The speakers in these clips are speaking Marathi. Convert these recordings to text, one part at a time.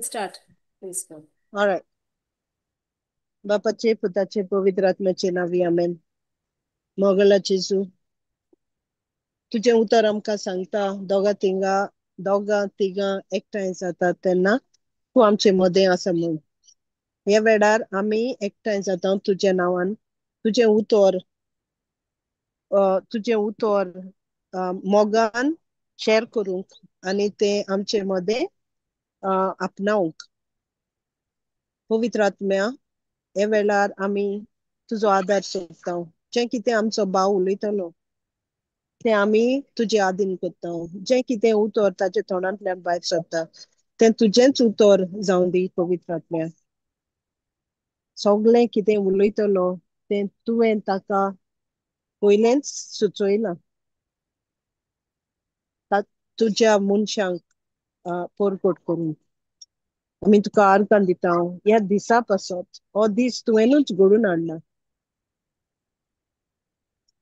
Start, please go. All right. बापाचे पुताचे पवित्र आत्म्याचे नावी आमेन. मोगलाचे जेजू तुझे उतर आमकां सांगता दोगा तिगा एकठांय जाता तेन्ना तू आमचे मदें आसा म्हूण. ह्या वेळार आमी एकठांय जाता तुझ्या नांवान तुझे उतर मोगान शेअर करूंक आनी ते आमचे मदें आपणावंक. पवित्र आत्म्या, हे वेळार आमी तुजो आदार सोदता. जें कितें आमचो भाव उलयतलो ते आमी तुजे आदीन करता. जें कितें उतर ताचे तोंडांतल्यान भायर सरता तें तुजेंच उतर जावं दी पवित्र आत्म्या. सगळें कितें उलयतलो तें तुवें ताका पयलेंच सुचयलां. तुज्या मनशांक पोरकोट करून आमी तुका आर्गां दिता. ह्या दिसा पासत हो दीस तुवेंनूच घडून हाडला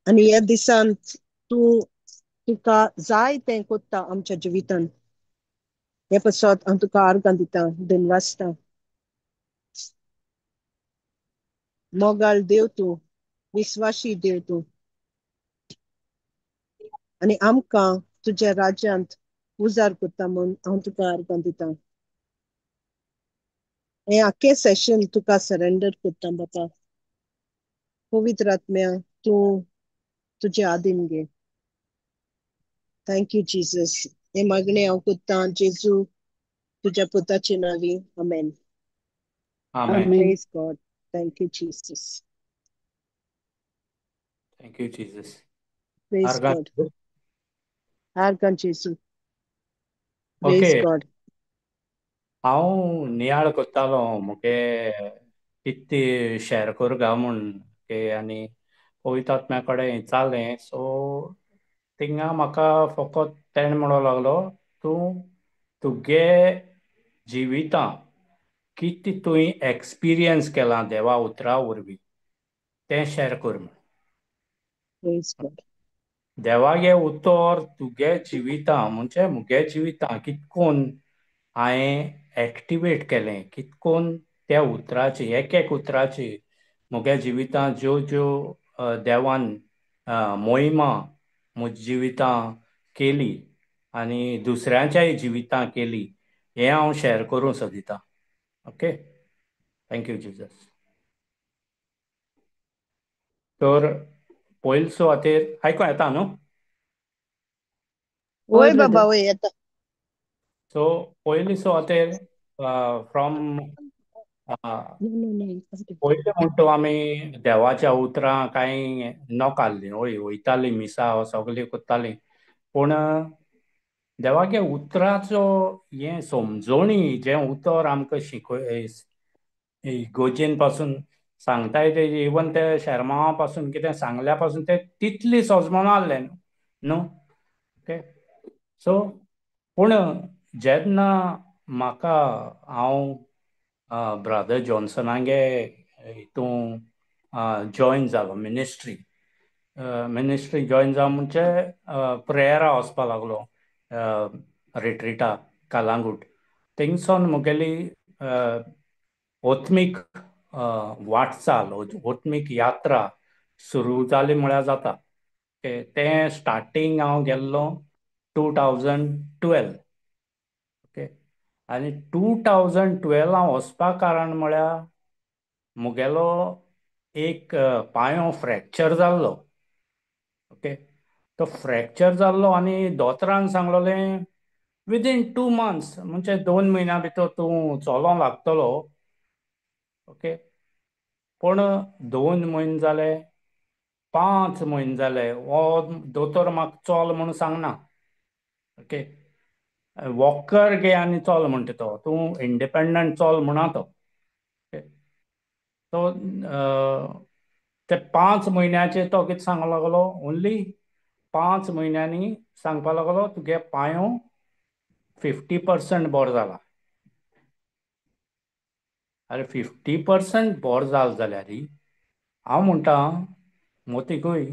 आनी ह्या दिसांत तुका जाय तें कोत्ता आमच्या जिवितान. हे पासत हांव तुका आर्गां दिता, दिनवासता. मोगाळ देव तूं, विस्वाशी देव तूं, आनी आमकां तुज्या राज्यांत उजार कोत्ता म्हूण हांव तुका आर्गां दिता. हे आख्खें सेशन तुका सरेंडर कोत्ता बापा. पवित्र आत्म्या तूं तुजे आदीन घे. Thank you Jesus. हे मागणें हांव कोत्ता जेजू तुज्या पुताचे नांवी. आमेन. Amen. Praise God. Thank you, Jesus. Thank you, Jesus. Praise Argan. God. Argan Jesus. Praise Okay. God. हांव नियाळ कोत्तालो मुगे कितें शेअर करूं गा म्हूण आनी पवित्र आत्म्या कडेन विचारलें. सो थिंगा म्हाका फकत तेणें म्हणूंक लागलो, तूं तुगे जिवितां कितें तुवें एक्सपिरियन्स केलां देवा उतरा वरवीं तें शेअर कर म्हूण. Praise God. देवागे उतर तुगे जिवितां म्हणजे मुगे जिवितां कितकोन हांवें एक्टिवेट केलें, कितकोन त्या उतराची एक उतराची मुगे जिवितां ज्यो ज्यो देवान मोहिमा म्हज्या जिवितां केली आनी दुसऱ्यांच्याय जिवितां केली, हें हांव शेअर करूं सोदितां. ओके. Thank you Jesus. तर पयले सुवातेर आयकूं येता न्हू? वय बाबा वय येता. सो पयले सुवातेर फ्रॉम पयले म्हणटा आमी देवाच्या उतरां कांय नॉकाल्लीं, वयतालीं मिसा सगळीं करतालीं. पूण देवागे उतराचो हें समजोणी जें उतर आमकां इगोजेन पासून सांगताय ते इवन ते शर्मा पासून कितें सांगल्या पासून ते तितली सजमोन आहलें न्हू. ओके. सो पूण जेन्ना म्हाका हांव ब्रदर जॉन्सनागे हितून जॉयन जालो मिनिस्ट्री जॉयन जावं म्हणजे प्रेयरा वचपा लागलो रिट्रिटाक कालांगूट. थिंगसोन मुगेली ओत्मीक वाटचाल, ओत्मीक यात्रा सुरू जाली म्हळ्यार जाता. तें स्टार्टींग हांव गेल्लो 2012. ओके. आनी 2012 हांव वचपा कारण म्हळ्यार मुगेलो एक पांयो फ्रॅक्चर जाल्लो. ओके. तो फ्रॅक्चर जाल्लो आनी दोतोरान सांगलोलें विदीन 2 months म्हणजे 2 म्हयन्या भितर तूं चलोंक लागतलो. ओके. पूण 2 म्हयने जाले, 5 म्हयने जाले, हो दोतोर म्हाका चल म्हूण सांगना. ओके. वॉकर घे आनी चल म्हणटा तो, तूं इंडिपेंडंट चल म्हणा तो. तो ते 5 म्हयन्याचे तो कितें सांगूंक लागलो, ओन्ली 5 म्हयन्यांनी सांगपा लागलो तुगे पांयो 50% बरो जाला. अरे 50% बरो जालो जाल्यार हांव म्हणटा मोतीकूय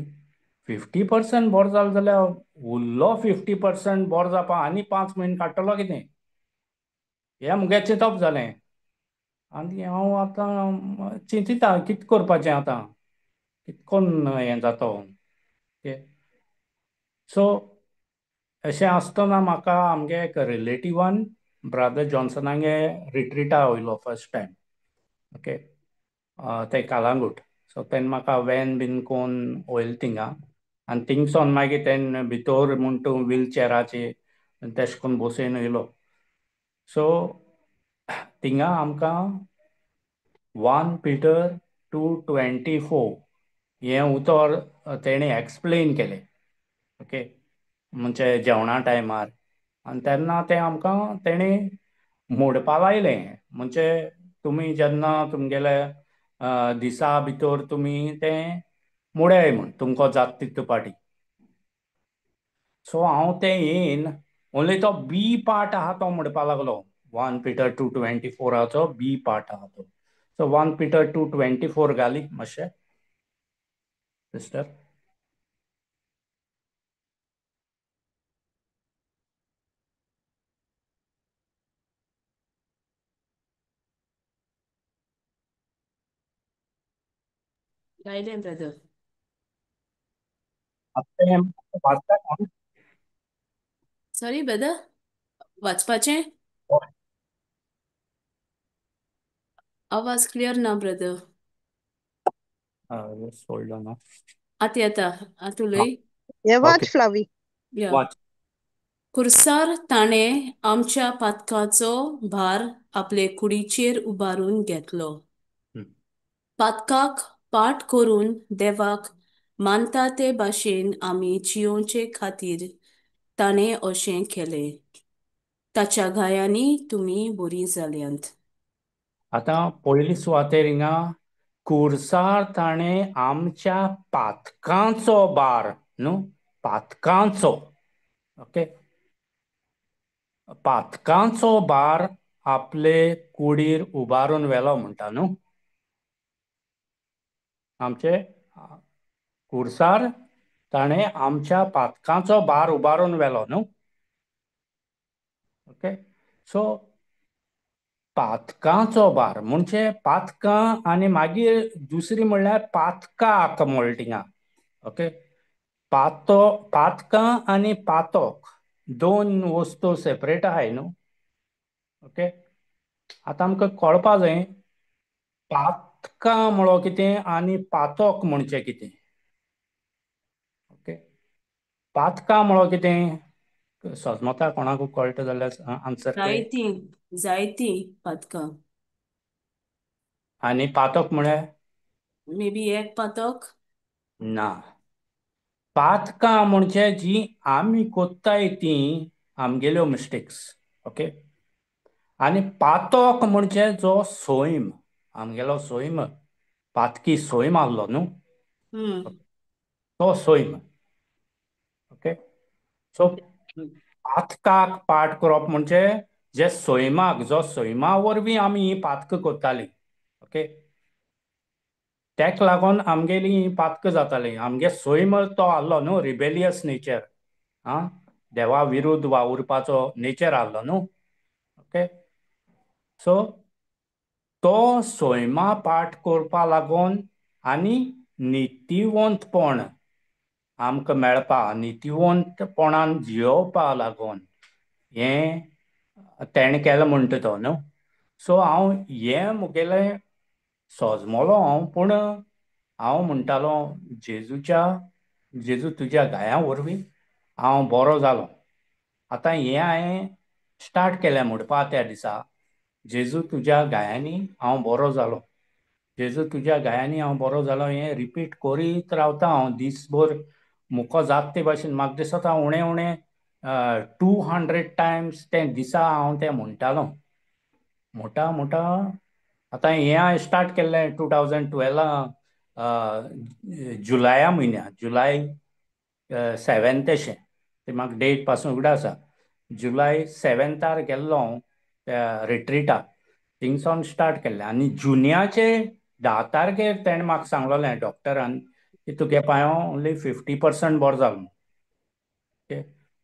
50% बरो जालो जाल्यार उरलो 50% बरो जावपा आनी 5 म्हयने काडटलो कितें? हें मुगे चिंतप जालें. आनी हांव आतां चिंतिता कितें करपाचें आतां, कितें कोन्न हें जातो. सो अशें आसतना म्हाका आमगे एक रिलेटिवान ब्रदर जॉन्सनागे रिट्रिटा वयलो फर्स्ट टायम. ओके. ते कालांगूट. सो तेन्ना म्हाका वॅन बीन कोन्न वयल थिंगा. आनी थिंगसोन मागीर तेन्ना भितर म्हूण तूं व्हिलचॅराचेर तेश कोन्न बसयन येयलो. सो थिंगा आमकां 1 Peter 2:24 हें उतर तेणें एक्सप्लेन केलें. ओके. म्हणजे जेवणा टायमार. आनी तेन्ना तें आमकां तेणें म्हणपा लायलें. म्हणजे तुमी जेन्ना तुमगेले दिसा भितर तुमी तें मुडय म्हूण तुमको जाता तितले पाटी. सो हांव तें येयन ओन्ली तो बी पार्ट आहा तो म्हणपा लागलो. 1 Peter 2:24 बी पार्ट आहा तो. सो 1 Peter 2:24 घाली मातशें सिस्टर. गायलें ब्रदर. आतां हें वाचता कोण? सॉरी ब्रदर, वाचपाचें? आवाज क्लियर ना ब्रदर. Hold on. आतां येता. आतां उलय. हे ओके. वाच फ्लावी. या. वाच. खुर्सार ताणें आमच्या पातकाचो भार आपले कुडीचेर उबारून घेतलो. पातकाक पाट करून देवाक मानता ते भाशेन आमी जियोंचे खातीर ताणें अशें केलें. ताच्या गायांनी तुमी बरीं जाल्यांत. आतां पयली सुवातेर हिंगा खुर्सार ताणें आमच्या पातकांचो भार न्हू, पातकांचो. ओके. पातकांचो भार आपले कुडीर उबारून व्हेलो म्हणटा न्हू. आमचे खुर्सार ताणें आमच्या पातकांचो भार उबारून व्हेलो न्हू. ओके. सो पातकांचो भार म्हणजे पातकां आनी मागीर दुसरी म्हणल्यार पातकाक म्हळ्ळें थिंगा. ओके. पातकां आनी पातोक दोन वस्तू सेपरेट आहाय न्हू. ओके. आतां आमकां कळपा जाय पातकां म्हणलो कितें आनी पातोक म्हणचें कितें. ओके. पातकां म्हणलो कितें सोजमोता कोणाकूय कळटा जाल्यार आन्सर कर. जायतीं पातकां. आनी पातोक म्हळ्यार मे बी एक पातोक. ना. पातकां म्हणजे जी आमी कोत्ताय तीं आमगेल्यो मिस्टेक्स. ओके. आनी पातोक म्हणजे जो सैम आमगेलो सैम पातकी सैम आहलो न्हू तो सैम. ओके. सो पातकाक पाठ करप म्हणजे जे सैमाक जो सैमा वरवीं आमी ही पातकां कोत्तालीं. ओके. तेक लागोन आमगेली ही पातकां जातालीं. आमगे सैम तो आहलो न्हू, रिबेलियस नेचर. आं देवा विरुद्ध वावुरपाचो नेचर आहलो न्हू. ओके. सो तो सैमा पाठ करपा लागोन आनी नितिवंतपण आमकां मेळपा, नितिवंतपणान जियोवपा लागोन हें तेणें केलें म्हणटा तो न्हू. सो हांव हें मुगेलें सोजमोलो हांव, पूण हांव म्हणटालो जेजू तुज्या गाया वरवीं हांव बरो जालो. आतां हें हांवें स्टार्ट केलें म्हणपा त्या दिसा जेजू तुज्या गायांनी हांव बरो जालो. जेजू तुज्या गायांनी हांव बरो जालो हें रिपीट करीत रावता हांव दीसभर मुको जाता ते भाशेन. म्हाका दिसता उणें उणें 200 टायम्स तें दिसा हांव तें म्हणटालों. म्हणटा आतां हें हांवें स्टार्ट केल्लें 2012 जुलाया म्हयन्याक, जुलाय 7th अशें. तें म्हाका डेट पासून उगडास आसा. जुलाय 7थार गेल्लो हांव त्या रिट्रिटाक. थिंगसोन स्टार्ट केल्लें आनी जुनयाचे 10 तारखेर तेणें म्हाका सांगलोलें डॉक्टरान की तुगे पांयां ओन्ली 50% बरो जालो. ओके.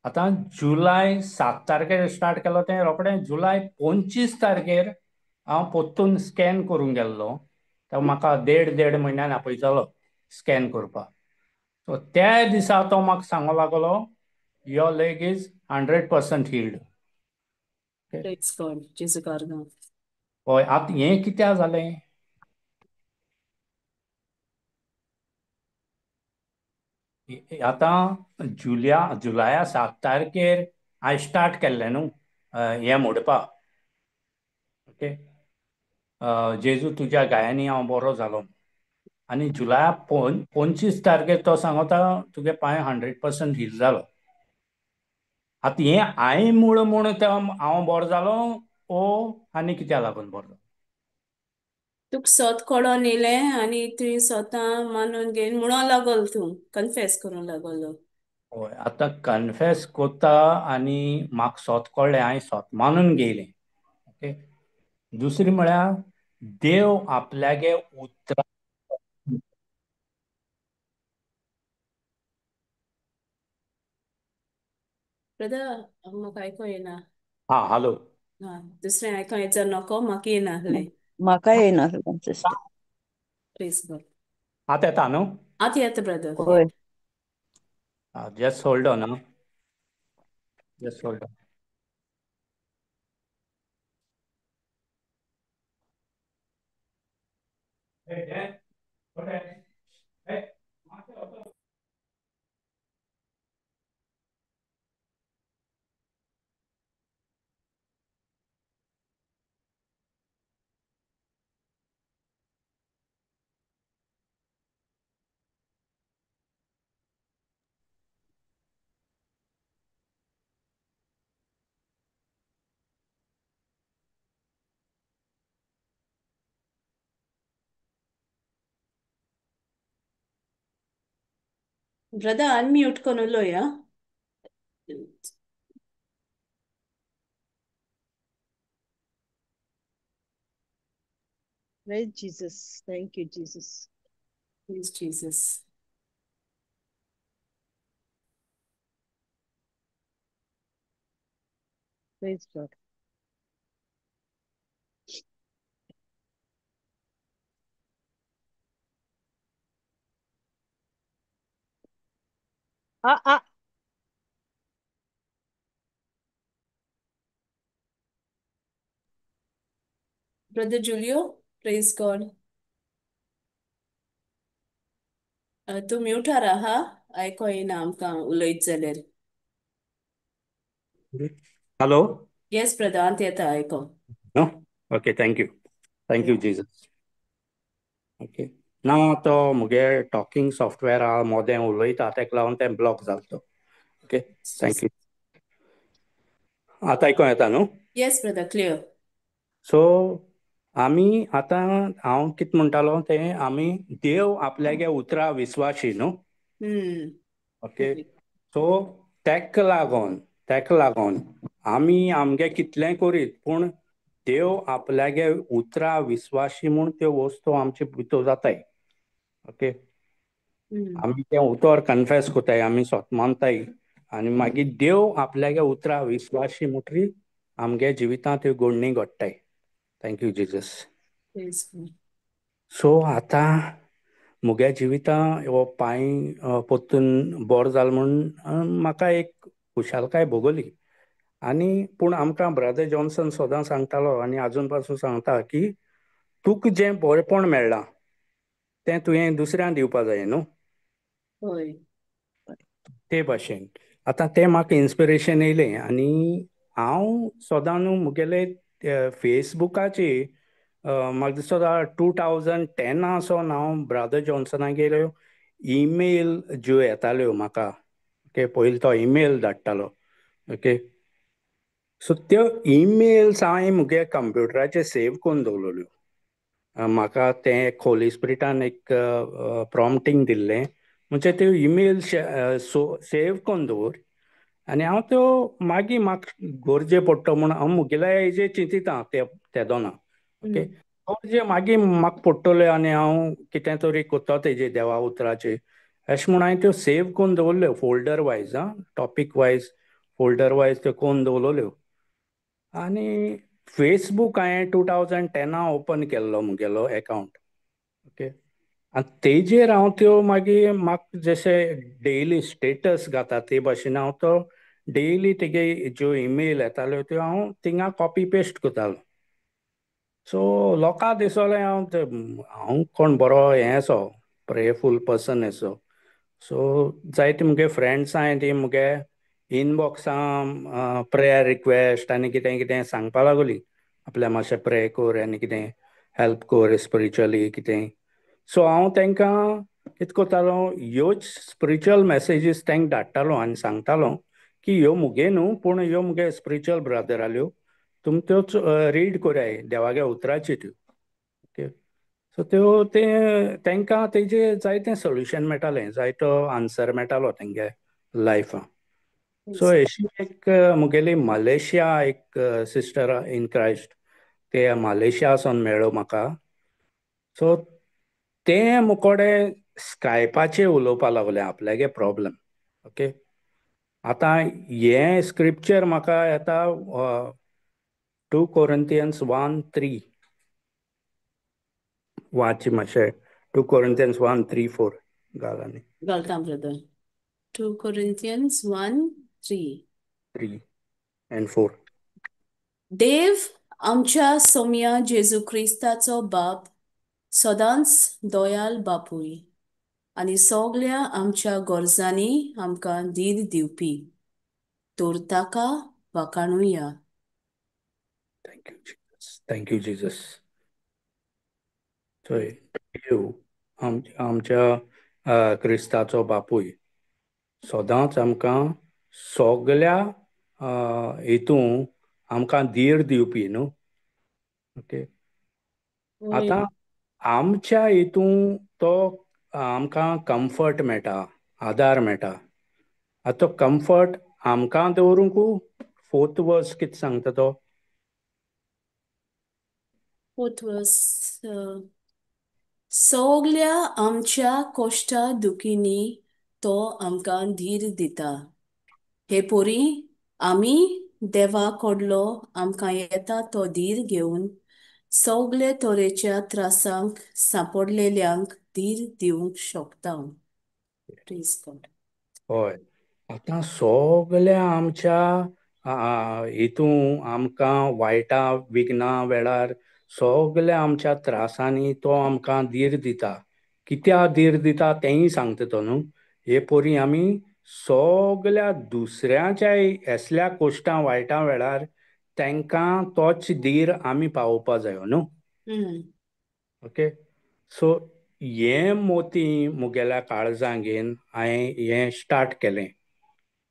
आतां जुलय 7 तारखेर स्टार्ट केलो तें रोखडें जुलय 25 तारखेर हांव पोत्तून स्कॅन करूंक गेल्लो. तो म्हाका देड म्हयन्यान आपयतालो स्कॅन करपाक. सो त्या दिसा तो म्हाका सांगो लागलो your leg is 100% healed. Praise God जेजू कारगां. हय, आतां हें कित्याक जालें? आतां जुलया 7 तारखेर हांवें स्टार्ट केल्लें न्हू हें मोडपाक. ओके, जेजू तुज्या गायांनी हांव बरो जालो. आनी जुलया 25 तारखेर तो सांगता तुगे पांय 100% हील जालो. आतां हें हांवें म्हूण हांव बरो जालो ओ आनी कित्याक लागून बरो जालो? तुका सोत कोडोन येलें आनी तुवें स्वता मानून घेवन म्हणो लागोल तूं कन्फेस करूंक लागलो. हय, आतां कन्फेस कोत्ता आनी म्हाका सोत कळ्ळें, हांवें सोत मानून घेयलें. ओके, दुसरी म्हळ्यार देव आपल्यागे उतरां ब्रदर म्हाका आयको येना. हा, हॅलो. हा, दुसरें आयको येत जर नको, म्हाका येना आहलें. म्हाका येयनासलें सिस्टर. Praise God. आतां येता न्हू? आतां येता ब्रदर. होय. Just hold on. Just hold on. Brother unmute करून उलोय. हा, Praise Jesus. Thank you, Jesus. Praise Jesus. Praise God. Ah. Brother Julio, praise God. तूं म्यूटार आहा, आयको येना आमकां उलयत जाल्यार. हॅलो. येस ब्रदर, आतां येता आयको. Okay, thank you Jesus. Okay, ना तो मुगे टॉकिंग सॉफ्टवेअर हा मोदें उलयता तेका लागून तें ब्लॉक जालो तो. Okay, thank you. आतां आयको येता न्हू? Yes brother, clear. सो आमी आतां हांव कितें म्हणटालो तें आमी देव आपल्यागे उतरां विस्वाशी न्हू. ओके, सो तेका लागोन आमी आमगे कितलेंय करीत पूण देव आपल्यागे उतरां विस्वाशी म्हूण त्यो वस्तू आमचे भितर जाताय. ओके, आमी तें उतर कन्फेस कोताय, आमी सोत मानताय आनी मागीर देव आपल्यागे उतरां विस्वाशी म्हणटरी आमगे जिवितांत ह्यो घडणी घडटाय. Thank you Jesus. Praise God. So आतां मुगे जिवितां हो पांय पोत्तून बरो जालो म्हूण म्हाका एक खुशालकाय भोगली. आनी पूण आमकां ब्रदर जॉन्सन सदां सांगतालो आनी आजून पासून सांगता की तुका जें बरेंपण मेळ्ळां तें तुवें दुसऱ्यांक दिवपा जाय न्हू. होय. ते भाशेन आतां तें म्हाका इन्स्पिरेशन येयलें आनी हांव सदां न्हू मुगेले फेसबुकाचेर म्हाका दिसता 2010 सावन हांव ब्रदर जॉन्सनागेर ईमेल ज्यो येताल्यो म्हाका. ओके, पयलीं तो ईमेल धाडटालो. ओके, सो त्यो ईमेल्स हांवें मुगे कंप्युटराचेर सेव करून दवरल्यो. म्हाका तें होली स्पिरिटान एक प्रॉम्प्टींग दिल्लें म्हणजे त्यो ईमेल सेव करून दवर आनी हांव त्यो मागीर म्हाका गरजे पडटा म्हूण हांव मुगेल्या हेजेर चिंतितां ते दोना. ओके, गरजे मागीर म्हाका पडटल्यो आनी हांव कितें तरी कोत्ता तेजेर देवा उतराचेर अशें म्हूण हांवें त्यो सेव करून दवरल्यो folder wise, topic wise folder wise त्यो कोन्न दवरल्यो. आनी फेसबूक हांवें 2010 ओपन केल्लो मुगेलो अकाउंट. ओके. आनी तेजेर हांव त्यो मागीर म्हाका जशे डेली स्टेटस घाता ते भाशेन हांव तो डेली तेगे ज्यो ईमेल येताल्यो त्यो हांव थिंगा कॉपी पेस्ट करतालो. सो लोकां दिसोलें हांव कोण बरो हें असो प्रेयरफूल पर्सन असो. सो जायते मुगे फ्रेंड्सांय ती मुगे इनबॉक्सां प्रेयर रिक्वेस्ट आनी कितें कितें सांगपा लागलीं आपल्या मातशें प्रे कोर आनी कितें हेल्प कोर स्पिरिच्युअली कितें. सो हांव तांकां कितें कोत्तालो, ह्योच स्पिरिच्युअल मॅसेजीस तांकां धाडटालो आनी सांगतालो की ह्यो मुगे न्हू पूण ह्यो मुगे स्पिरिच्युअल ब्रदर जाल्यो, तुमी त्योच रीड कोराय देवागे उतराच्यो त्यो. ओके. सो त्यो ते तांकां तेजे जायतें सोल्युशन मेळटालें, जायतो आन्सर मेळटालो तेंगे लायफान. सो अशी एक मुगेली मलेशिया एक सिस्टर इन क्रायस्ट, ते मलेशिया सावन मेळ्ळो म्हाका. सो तें मुकोडे स्कायपाचेर उलोवपा लागले आपल्यागे प्रॉब्लेम. ओके. आतां हें स्क्रिप्चर म्हाका येता 2 Corinthians 1:3 वाच मातशें. 2 Corinthians 1:3-4 घाल आनी घालता ब्रदर. 2 Corinthians 1:3. 3 and 4. देव आमच्या सोम्या जेजू क्रिस्ताचो बाप सदांच दयाल बापूय आनी सगल्या आमच्या गरजांनी आमकां धीर दिवपी, तर ताका वाखाणुया. Thank you Jesus. Thank you Jesus. थंय देव आमच्या क्रिस्ताचो बापूय सदांच आमकां सगल्या हितून आमकां धीर दिवपी न्हू. ओके. आतां आमच्या हितून तो आमकां कम्फर्ट मेळटा, आदार मेळटा. आतां तो कम्फर्ट आमकां दवरूंकू 4th वर्स कितें सांगता तो? 4th verse. सगल्या आमच्या कश्टा दुखींनी तो आमकां धीर दिता. हे पोरी आमी देवा कडलो आमकां येता तो धीर घेवन सगले तरेच्या त्रासांक सांपडलेल्यांक धीर दिवंक शकता. Please God. हय. आतां सगल्या आमच्या हितून आमकां वायटा विघ्ना वेळार सगल्या आमच्या त्रासांनी तो आमकां धीर दिता. कित्याक धीर दिता तेंय सांगता तो न्हू. हे पोरी आमी सगल्या दुसऱ्याच्या असल्या कोश्टां वायटा वेळार तांकां तोच धीर आमी पावोवपा जायो न्हू. ओके. सो हें मोती मुगेल्या काळजांत घेवन हांवें हें स्टार्ट केलें.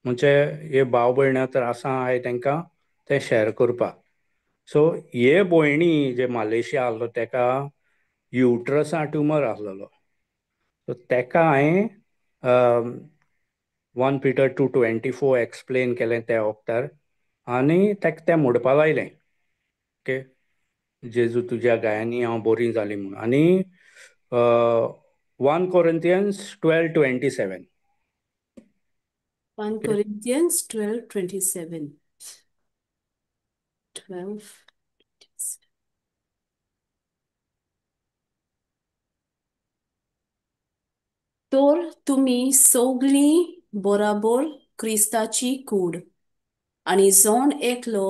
म्हणजे हे भाव भयण्यो त्रासां हांवें तांकां तें शेअर करपाक. सो हे भयणी जे मलेशिया आहलो ताका युट्रसा ट्युमर आहलोलो. सो ताका हांवें 1 Peter 2:24 एक्सप्लेन केलें त्या वक्तार आनी ताका तें म्हणपा लायलें. ओके. जेजू तुज्या गायांनी हांव बरी जाली म्हूण. आनी 1 Corinthians 12:27. 1 Corinthians 12:27. 12. तर तुम्ही सगळी बराबर क्रिस्ताची कूड आणि जण एकलो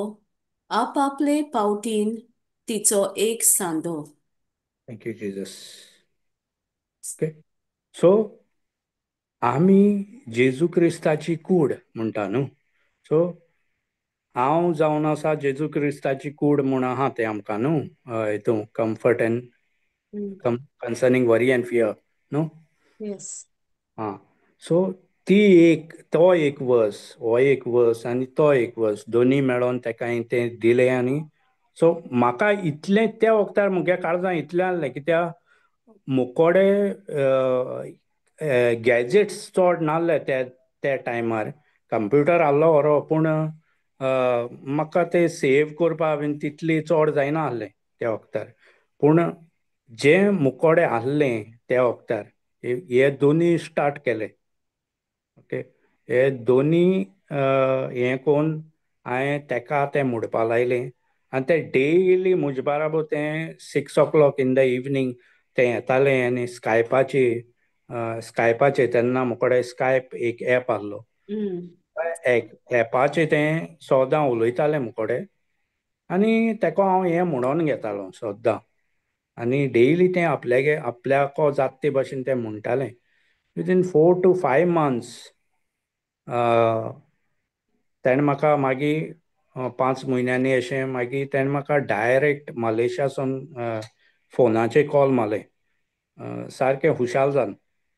आपापले पावटीन तिचो एक सांदो. Thank you Jesus. ओके. सो आमी जेजू क्रिस्ताची कूड म्हणटा न्हू. सो हांव जावन आसा जेजू क्रिस्ताची कूड म्हूण आहा तें आमकां न्हू हितूं कम्फर्ट एंड कन्सर्निंग वरी एंड फियर न्हू. येस. हां. सो ती तो एक वर्स, हो एक वर्स आनी तो एक वर्स दोनी मेळोन ताका हांवें तें दिलें. आनी सो म्हाका इतलें त्या वक्तार म्हज्या काळजांत इतलें आहलें कित्याक मुकोडे गॅजेट्स चड नासले त्या टायमार. कंप्युटर आहलो बरो पूण म्हाका ते सेव करपाक बीन तितली चड जायना आहलें त्या वक्तार. पूण जें मुकोडे आहलें त्या वक्तार हे दोनी स्टार्ट केले. ओके. हे दोनी हें कोन्न हांवें तेका तें म्हणपा लायलें आनी तें डेली म्हजे बाराबर तें 6 o'clock इन द इवनींग तें येतालें आनी स्कायपाचेर तेन्ना म्हजे स्कायप एक एप आहलो हम्म. एपाचेर तें सोदां उलयतालें म्हजे आनी तेका हांव हें म्हणोन घेतालो सोद्दां आनी डेली तें आपल्याको जाता ते भाशेन तें म्हणटालें विदीन 4 to 5 months तेणें म्हाका मागीर 5 म्हयन्यांनी अशें मागीर तेणें म्हाका डायरेक्ट मलेशियासून फोनाचेर कॉल मारले सारकें हुशाल जावन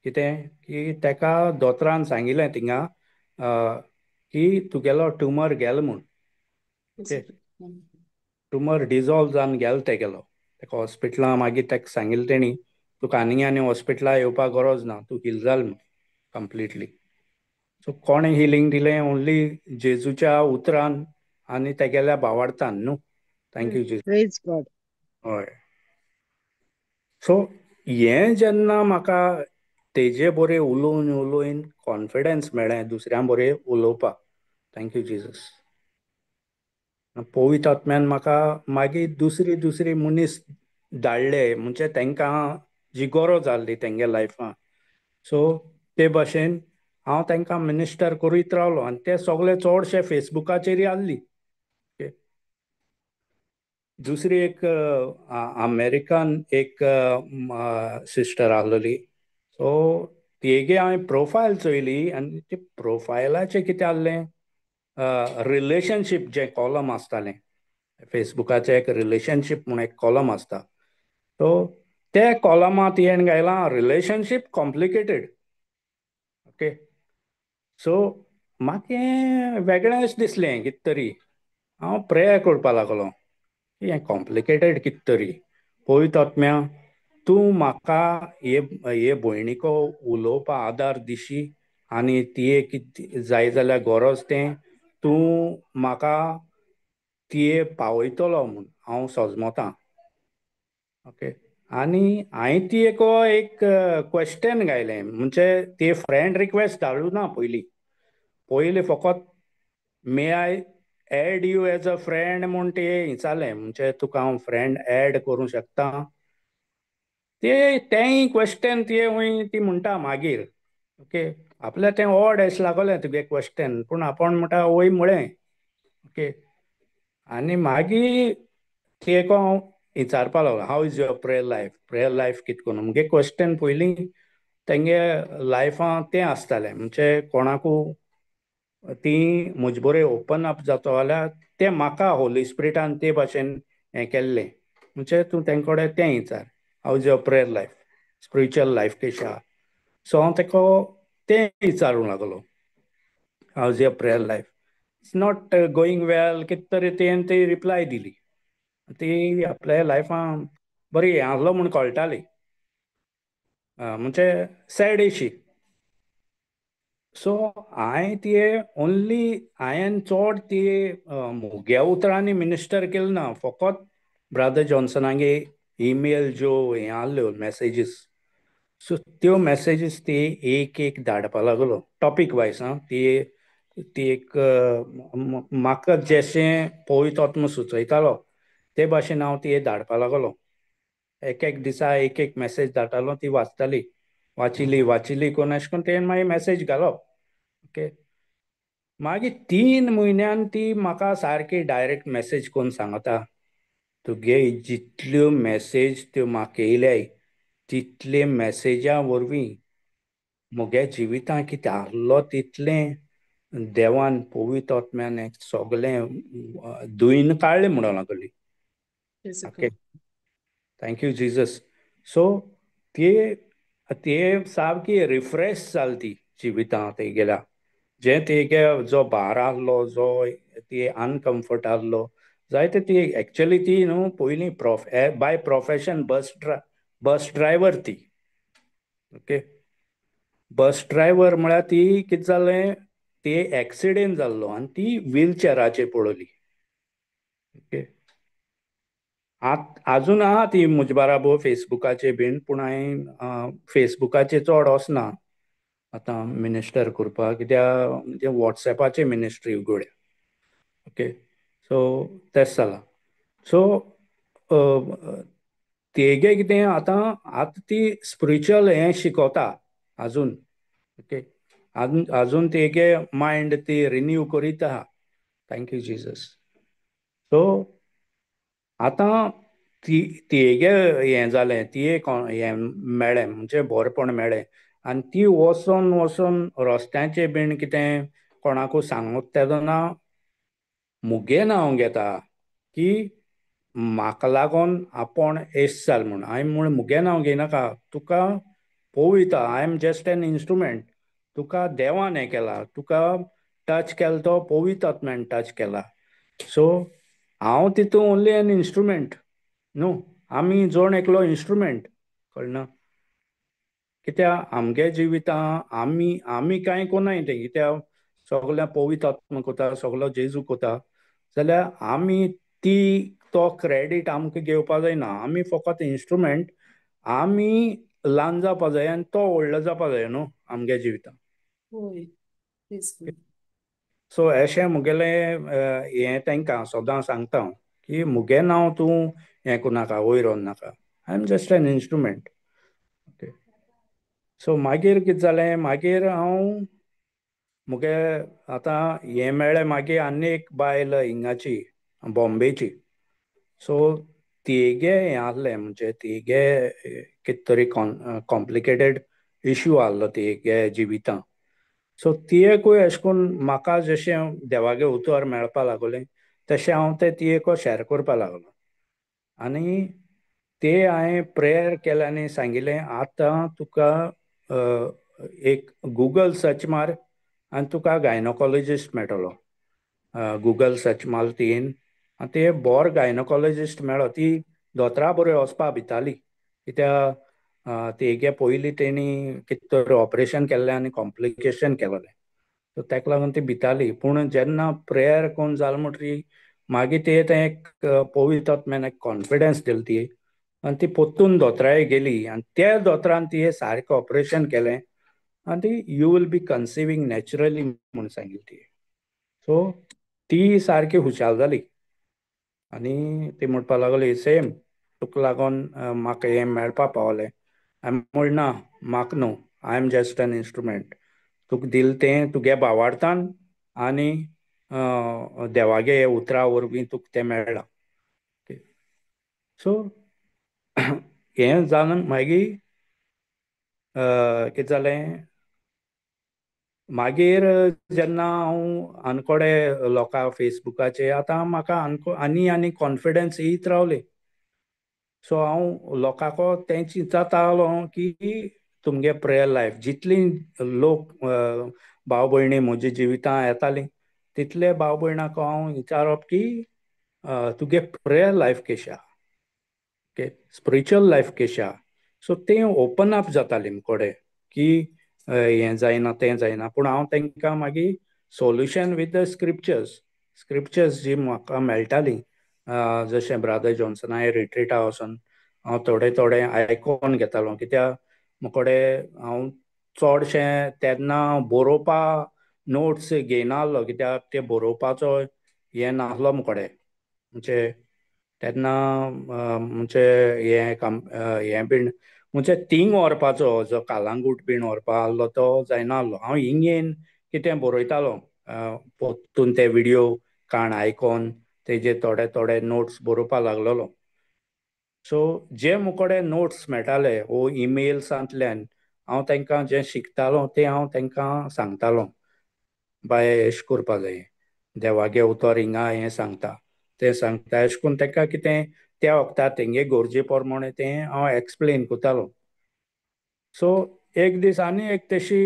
कितें की तेका दोतोरान सांगिल्लें थिंगा की तुगेलो ट्युमर गेलो म्हूण ओके ट्युमर डिजॉल्व जावन गेलो तेगेलो तेका हॉस्पिटलां मागीर तेका सांगिल्लें तेणी तुका आनी हॉस्पिटलां येवपाक गरज ना तूं हील जाल म्हूण कंप्लिटली सो कोणें हिलींग दिलें ओन्ली जेजूच्या उतरान आनी तेगेल्या भावार्थान न्हू थँक्यू जेजू प्रेज गॉड. हय सो हें जेन्ना म्हाका तेजे बरें उलोवन उलोवन कॉन्फिडन्स मेळ्ळें दुसऱ्यां बरें उलोवपाक थँक्यू जेजस पवित्र आत्म्यान म्हाका मागीर दुसरी मनीस धाडले म्हणजे तांकां जी गरज आहली तेंगे लायफान सो ते भाशेन हांव तांकां मिनिस्टर करीत रावलो आनी ते सगळे चडशे फेसबुकाचेर आहली दुसरी एक अमेरिकान एक सिस्टर आहलोली सो तेगे हांवें प्रोफायल चोयली आनी ते प्रोफायलाचें कितें आहलें रिलेशनशीप जे कॉलम आसतालें फेसबुकाचें एक रिलेशनशीप म्हूण एक कॉलम आसता सो ते कॉलमांत हें घायलां रिलेशनशीप कॉम्प्लिकेटेड ओके सो म्हाका हें वेगळेंच दिसलें कित तरी हांव प्रेयर करपा लागलो हें कॉम्प्लिकेटेड कित तरी पवित्र आत्म्या तूं म्हाका हे भयणीको उलोवपा आदार दिशी आनी तिये कितें जाय जाल्यार गरज तें तूं म्हाका तिये पावयतलो म्हूण हांव सोजमोतां ओके आनी हांवें तियेको एक क्वेश्चन घायलें म्हणजे ती फ्रेंड रिक्वेस्ट धाडूं ना पयलीं फकत may I add you as a friend म्हूण ते विचारलें म्हणजे तुका हांव फ्रेंड एड करूं शकता तेंय क्वेश्चन ती म्हणटा मागीर ओके आपल्या तें ऑड अशें लागलें तुगे क्वेश्चन पूण आपूण म्हणटा वय म्हळें ओके आनी मागीर तेका हांव विचारपा लागलो how is your prayer life कितें करून मुगे क्वेश्चन पयलीं तेंगे लायफां तें आसतालें म्हणजे कोणाकू ती म्हजे बरें ओपन अप जाता जाल्यार तें म्हाका होली स्पिरिटान ते भाशेन हें केल्लें म्हणजे तूं तेंकोडे तें विचार how is your prayer life spiritual life कशी आहा सो हांव तेका तें विचारूंक लागलो how is your prayer life it's not going well कितें तरी ती रिप्लाय दिली ती आपल्या लायफान बरी हें आहलो म्हूण कळटाली म्हणजे सॅड एशी सो हांवें तिये ओन्ली हांवें चड ती मुग्या उतरांनी मिनिस्टर केलें ना फकत ब्रादर जॉन्सनागे ईमेल ज्यो हें आहल्यो मॅसेजीस सो त्यो मॅसेजीस ती एक धाडपा लागलो टॉपीक वायज ती एक म्हाका जशें पवित्र आत्मो सुचयतालो ते भाशेन हांव ती धाडपा लागलो एक दिसा एक मॅसेज धाडटालो ती वाचिली कोन्न अशें करून तें मागीर मॅसेज घालप ओके मागीर 3 म्हयन्यान ती म्हाका सारकी डायरेक्ट मॅसेज करून सांगता तुगे जितल्यो मॅसेज त्यो म्हाका येयल्याय तितले मॅसेजा वरवीं म्हगे जिवितां कितें आहलो तितलें देवान पवित्र आत्म्यान सगलें धुयन काडलें म्हणून लागली ओके थँक्यू जिजस सो ती सारकी रिफ्रेश जाली ती जिवितां तेगेल्या जे तेगे जो भार आहलो जो ती अनकम्फर्ट आहलो जायते ती एक्चुअली ती न्हू पयलीं बाय प्रोफेशन बस ड्रायव्हर ती ओके बस ड्रायव्हर म्हळ्यार ती कितें जालें ती एक्सिडेंट जाल्लो आनी ती व्हीलचॅराचेर पडली ओके आजून आहा ती म्हजे बाराबर फेसबुकाचेर बीन पूण हांवें फेसबुकाचेर चड वचना आतां मिनिस्टर करपाक, कित्याक म्हणजे वॉट्सॅपाची मिनिस्ट्री उगवल्या. ओके, सो तेंच जालां. सो तेगे कितें आतां ती स्पिरिच्युअल हें शिकोता आजून. ओके, आजून तेगे मायंड ती रिन्यू करीत आहा. Thank you Jesus. सो आतां तिगे हें जालें, तिये हें मेळ्ळें म्हणजे बरेपण मेळ्ळें, आनी ती वचोन वचोन रस्त्याचेर बीन कितें कोणाकूय सांगूंक तेदोना मुगे नांव घेता की म्हाका लागोन आपूण एस जाल म्हूण. हांवें म्हूण मुगे नांव घेयनाका, तुका पळयता, I am just an instrument. तुका देवान हें केला, तुका टच केला तो पवित्रात्म्यान टच केला. सो हांव तितून ओन्ली एन इंस्ट्रुमेंट न्हू. आमी जोण एकलो इंस्ट्रुमेंट, कळना. कित्याक आमगे जिवितां आमी कांय कोनाय तें, कित्याक सगळें पवित्र आत्मा कोता, सगळो जेजू कोता. जाल्यार आमी तो क्रेडीट आमकां घेवपा जायना. आमी फकत इंस्ट्रुमेंट. आमी ल्हान जावपा जाय आनी तो व्हडलो जावपा जाय न्हू आमगे जिवितां. होय, तेच की. सो अशें मुगेलें हें तांकां सदां सांगता हांव की मुगे नांव तूं हें कोनाका, वयर व्हरनाका. I am just an instrument. Okay, so मागीर कितें जालें, मागीर हांव मुगे आतां हें मेळ्ळें. मागीर आनी एक बायल हिंगाची, बॉम्बेची. सो तिगे हें आहलें, म्हणजे तिगे कितें तरी कॉम्प्लिकेटेड इश्यू आहलो तिगे जिवितां. सो तियेकूय अशें करून म्हाका जशें देवागे उतर मेळपा लागलें, तशें हांव तें तियेको शेअर करपा लागलो. आनी ते हांवें प्रेयर केलें आनी सांगिल्लें, आतां तुका एक गुगल सर्च मार आनी तुका गायनोकॉलॉजिस्ट मेळटलो. गुगल सर्च मार तुयेन आनी ते बोर गायनोकॉलॉजिस्ट मेळ्ळो. ती दोतोरा बरोबर वचपा भिताली, कित्याक तेगे पयलीं तेणी कितें तरी ऑपरेशन केल्लें आनी कॉम्प्लिकेशन केलोलें. सो ताका लागून ती भिताली. पूण जेन्ना प्रेयर कोन्न जालें म्हणटरी मागीर तें एक पवित्र आत्म्यान एक कॉन्फिडन्स दिलो ती, आनी ती पोत्तून दोतोराय गेली आनी त्या दोतोरान तिये सारकें ऑपरेशन केलें आनी ती you will be conceiving naturally म्हूण सांगिल्लें तिये. सो ती सारकी हुशाल जाली आनी ती म्हणपा लागली, सेम तुका लागोन म्हाका हें मेळपा पावलें. हांवें म्हणलें, ना म्हाका न्हू, I am just an instrument. तुका दिल तें तुगे भावार्थान आनी देवागे उतरा वरवीं तुका तें मेळ्ळां. सो हें जावन मागीर कितें जालें, मागीर जेन्ना हांव आनकोडे लोकां फेसबुकाचेर, आतां म्हाका आनी कॉन्फिडन्स येयत रावलें. सो हांव लोकांको तें चिंततालो की तुमगे प्रेयर लायफ जितली लोक भाव भयणी म्हज्या जिवितां येतालीं, तितले भाव भयणांक हांव विचारप की तुगे प्रेयर लायफ केशें आहा, ओके, स्पिरिच्युअल लायफ केशें आहा. सो तें ओपन अप जातालें मुकोडे की हें जायना तें जायना. पूण हांव तांकां मागीर सोल्युशन वीथ द स्क्रिप्चर्स जी म्हाका मेळटालीं, जशें ब्रादर जॉन्सनाय रिट्रिटा वचोन हांव थोडें थोडें आयकोन घेतालो. कित्याक मुकोडे हांव चोडशें तेन्ना बरोवपा नोट्स घेयनाहलो, कित्याक ते बरोवपाचो हें नाहलो मुकोडे. म्हणजे तेन्ना म्हणजे हें बीन म्हणजे थिंग व्हरपाचो जो कालांगूट बीन व्हरपा आहलो तो जायनाहलो. हांव हिंगेन कितें बरयतालो, पोत्तून ते व्हिडियो काण आयकोन तेजे थोडे थोडे नोट्स बरोवपा लागलोलो. सो जे मुकोडे नोट्स मेळटाले वो इमेल्सांतल्यान हांव तांकां जें शिकतालों तें हांव तांकां सांगतालों, बाय एश करपा जाय, देवागे उतर हिंगा हें सांगता तें सांगता, अशें करून ताका कितें त्या वखदार तेंगे गरजे पोरमोणें तें हांव एक्सप्लेन कोत्तालो. सो एक दीस आनी एक तशी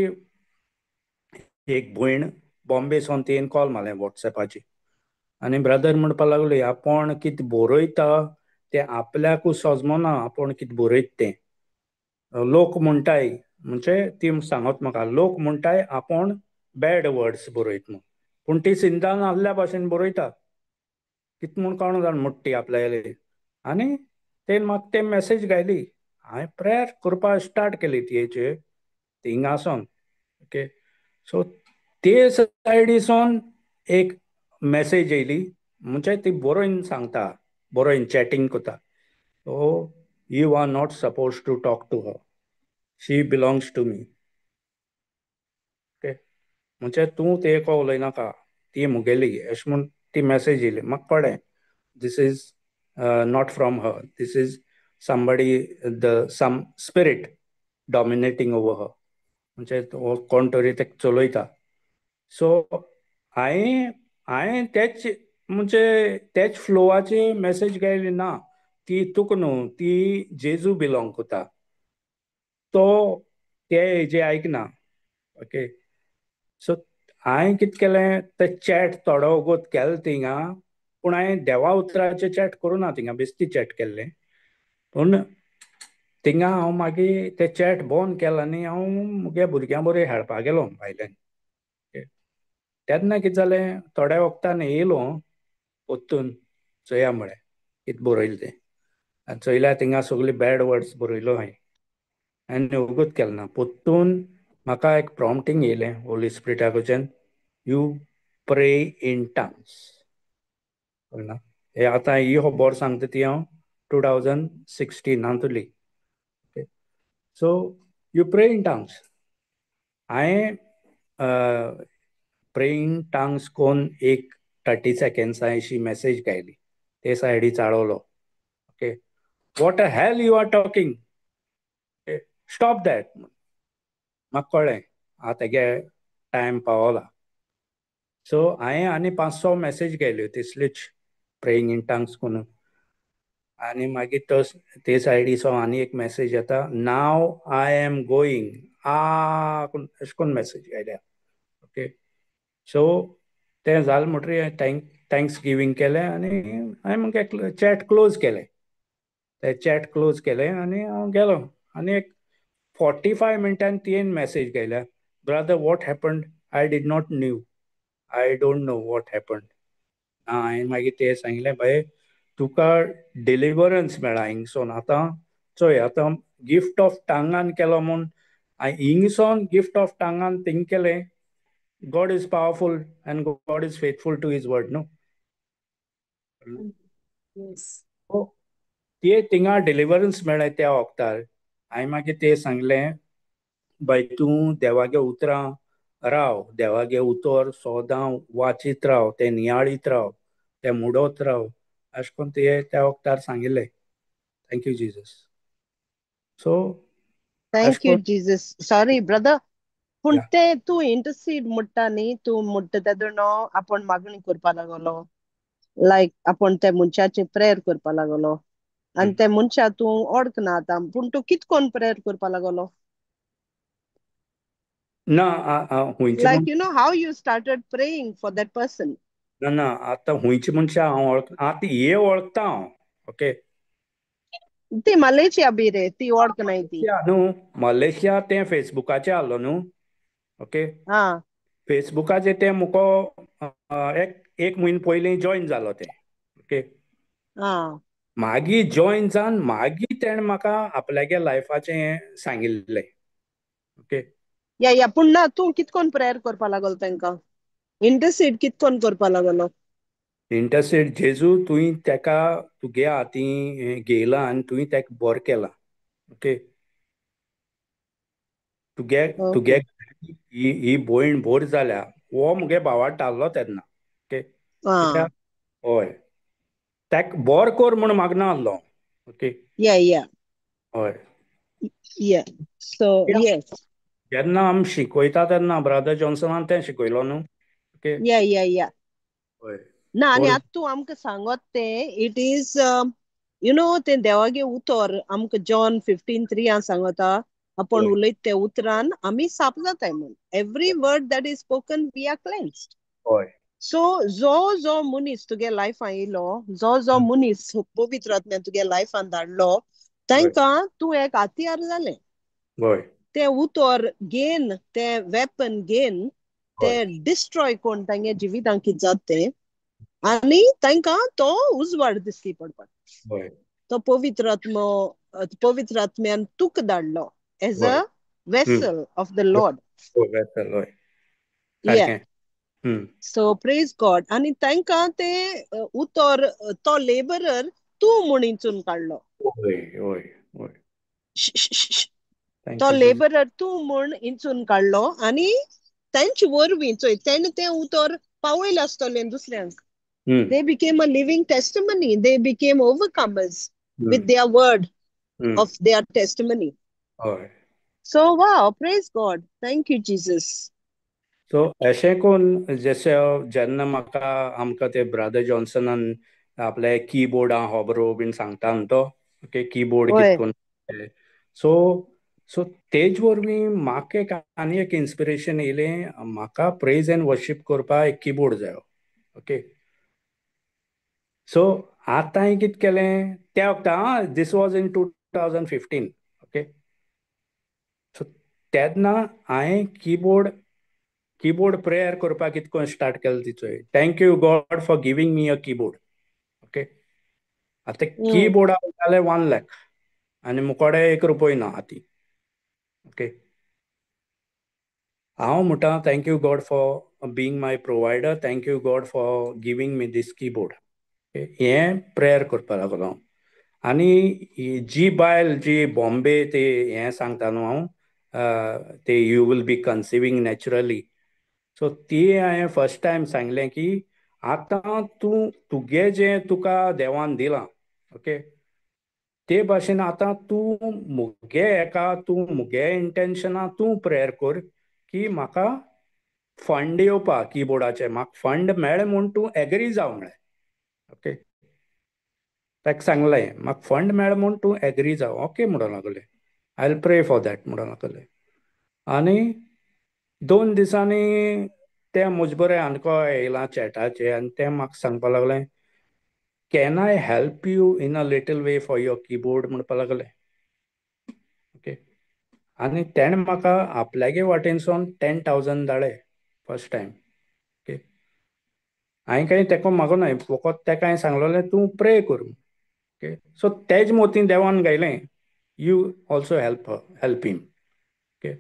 एक भयण बॉम्बेसून तियेन कॉल मारलें वॉट्सॅपाचेर आनी ब्रदर म्हणपा लागली, आपूण कितें बरयता तें आपल्याकूच सोजमोना, आपूण कितें बरयता तें. लोक म्हणटाय, म्हणजे ती सांगत म्हाका, लोक म्हणटाय आपूण बॅड वर्ड्स बरयता म्हूण, पूण ती सिंधान आहल्या भाशेन बरयता. कितें म्हूण कळना जावन मुट्टी आपल्याली. आनी तेन म्हाका तें मॅसेज घायली. हांवें प्रेयर करपा स्टार्ट केली तियेचेर थिंगासोन. ओके. सो ते सायडीसून एक मेसेज येयली, म्हणजे ती बरोवन सांगता, बरोवन चॅटिंग कोता, so you are not suppose to talk to her, she belongs to me. Okay. म्हणजे तूं तेका उलयनाका, ती मुगेली अशें म्हूण ती मेसेज येयली. म्हाका कळ्ळें this is not from her. This is somebody, some spirit dominating over her. म्हणजे कोण तरी ते चलयता. सो हांवें हांवें तेच म्हणजे तेच फ्लोवाची मेसेज गायली ना, ती तुका न्हू, ती जेजू बिलोंग कोता. तो ते हेजे आयकना. ओके. सो हांवें कितें केलें, ते चॅट थोडो वगत केलो थिंगा, पूण हांवें देवा उतराचें चॅट करूं ना थिंगा, बेश्टी चॅट केल्लें. पूण थिंगा हांव मागीर तें चॅट बंद केलें आनी हांव मुगे भुरग्यां बरोबर खेळपाक गेलो भायल्यान. तेन्ना कितें जालें, थोड्या वक्तान येयलो ओतून चोया म्हळें कितें बरयलें तें. आनी चोयल्यार थिंगा सगळी बॅड वर्ड्स बरयलो हांवें. आनी वगत केलें ना. पोत्तून म्हाका एक प्रॉम्प्टींग येयलें होली स्पिरिटा कडच्यान, यू प्रे इन टंग्स. कळ्ळें? हे आतां ही खबर सांगता ती हांव 2016 तुली. सो यू प्रे इन टंग्स. हांवें प्रे इन टंग्स कोन्न एक 30 सेकंड्स अशी मेसेज घायली. ते सायडी चाळवलो. Okay. What a hell you are talking, stop that. म्हाका कळ्ळें आतां तेगे टायम पावला. सो हांवें आनी 5-6 मेसेज घायल्यो तिसल्योच प्रेयींग इन टंग्स करून. आनी मागीर ते सायडीचो आनी एक मेसेज येता, नाव आय एम गोईंग अशें करून मेसेज घायल्या. ओके. सो तें जालें म्हणटरी थँक्स गिवींग केलें आनी हांवें मुगे चॅट क्लोज केलें. ते चॅट क्लोज केलें आनी हांव गेलो. आनी एक 45 मिनटान ती मेसेज घायल्या, brother what happened, I did not knew, I don't know what happened. हांवें मागीर ते सांगलें, बाय तुका डिलिव्हरन्स मेळ्ळा हिंगसोन. आतां चोय, आतां गिफ्ट ऑफ टांगान केलो म्हूण हिंगसोन गिफ्ट ऑफ टांगान थिंग केलें, God is powerful and God is faithful to his word न्हू. येस. ते थिंगा डिलिव्हरन्स मेळ्ळें त्या वक्तार. हांवें मागीर ते सांगलें, बाय तूं देवागे उतरां राव, देवागे उतर सोदां वाचीत राव, तें नियाळीत राव, तें मुडोत राव, अशें करून ते त्या वक्तार सांगिल्लें. Thank you Jesus. सो अशें थँक यू करून जीजस. सॉरी ब्रदर, पूण या. ते तूं इंटरसीड म्हणटा न्ही, तूं म्हणटा तेदोनो आपण मागणी करपा लागलो, लायक आपण त्या मनशाची प्रेयर करपा लागलो, आनी त्या मनशा तूं ओळखना आतां, पूण तूं कित कोन्न प्रेयर करपा लागलो? ना हुंयचे like you know how you started praying for that person? ना ना आतां हुंयचे मनशां हांव आतां हे वळखता हांव. ओके. ती मलेशिया बी रे, ती ओळखनाय ती. न्हू, मलेशिया तें फेसबुकाचेर आहलो न्हू. ओके. हा फेसबुकाचेर ते मुको एक म्हयनो पयलीं जॉयन जालो तें. ओके. हा मागीर जॉयन जावन मागीर तेणें म्हाका आपल्यागे लायफाचें हें सांगिल्लें. ओके. या पूण ना, तूं कित कोन्न प्रेयर करपा लागलो तेंकां? इंटरसीड कित कोन्न करपा लागलो? इंटरसेड, जेजू तुवें तेका तुगे हातीं घेयलां आनी तुवें तेका बरो केला. ओके. तुगे तुगे ओके. ही भयण बोर जाल्या, हो मुगे भावार्थ आहलो तेन्ना. ओके. हा कित्याक हय, तेका बोर कोर म्हूण मागना आहलो. ओके. या हय. या सो येस. जेन्ना आमी शिकोयता तेन्ना ब्रदर जॉन्सनान तें शिकयलो न्हू. ओके. या हय. ना, आनी बोर आतां तूं आमकां सांगोत तें, इट इज यु नो तें देवागे उतर आमकां जॉन 15:3 सांगता, आपण हय. उलयत त्या उतरान आमी साप जाताय म्हूण. Every word that is spoken we are cleansed. हय. सो जो मनीस तुगे लायफान येयलो, जो मनीस पवित्र आत्म्यान तुगे लायफान धाडलो, हय. तांकां तूं एक हातियार जालें. हय. ते उतर घेन, ते वेपन घेन, ते हय. डिस्ट्रॉय कोण तांगे जिवितां कित जाता तें, आनी तांकां तो उजवाड दिसती पडपाक. हय. तो पवित्र आत्म्यान तुका धाडलो एज अ हय. Vessel of the Lord. Vessel हय या सारकें. हम्म. So praise God. आणि तांकां ते उतर तो लेबरर तूं म्हूण इंचून काडलो. हय हय हय. तो थँक्यू जीजस. लेबरर तूं म्हूण इंचून काडलो आनी तांचे वरवीं चोय तेणें तें उतर पावयलें आसतलें दुसऱ्यांक. हम्म. They became a living testimony. They became overcomers with हम्म. their word हम्म. of their testimony. हय. So, wow, praise God. Thank you, Jesus. So अशें कोन्न जशें जेन्ना म्हाका आमकां ते ब्रदर जॉन्सनान आपले कीबोर्डा होबरो बीन सांगता न्हू तो ओके कीबोर्ड कितें Oy, करून सो सो तेज वरवीं म्हाका एक आनी एक इन्स्पिरेशन येयलें. म्हाका प्रेज एंड वर्शीप करपा एक कीबोर्ड जायो. ओके सो आतां हांवें कितें केलें त्या वक्ता this was in 2015. Okay so तेन्ना हांवें कीबोर्ड प्रेयर करपाक कितें करून स्टार्ट केलें ती चोय. Thank you God for giving me a keyboard. Okay आतां mm, कीबोर्डा वयताले 1 लाख आनी मुकोडे ₹1 ना हाती. ओके हांव म्हणटा thank you God for being my provider. Thank you God for giving me this keyboard. हें प्रेयर करपा लागलो हांव. आनी जी बायल जी बॉम्बे ते हें सांगता न्हू हांव ते you will be conceiving naturally. So ती हांवें फर्स्ट टायम सांगलें की आतां तूं तुगे जें तुका देवान दिलां ओके ते भाशेन आतां तूं मुगे इंटेन्शना तूं प्रेयर कर की म्हाका फंड येवपा कीबोर्डाचे म्हाका फंड मेळ म्हूण तूं एग्री जाव म्हळें. ओके ताका सांगलें म्हाका फंड मेळ म्हूण तूं एग्री जाव. ओके म्हणूंक लागलें. आय विल प्रे फॉर दॅट म्हणूंक लागलें. आनी 2 दिसांनी ते म्हजे बरें आनीको येयलां चॅटाचेर आनी ते म्हाका सांगपा लागलें can I help you in a little way for your keyboard म्हणपा लागलें. ओके आनी तेणें म्हाका आपल्यागे वाटेनसून 10,000 धाडले फर्स्ट टायम. ओके हांवें काही तेका मागोनाय फकत तेका हांवें सांगलेलें तूं प्रे कर. ओके सो तेज मोतीन देवान गायलें you also help him. Okay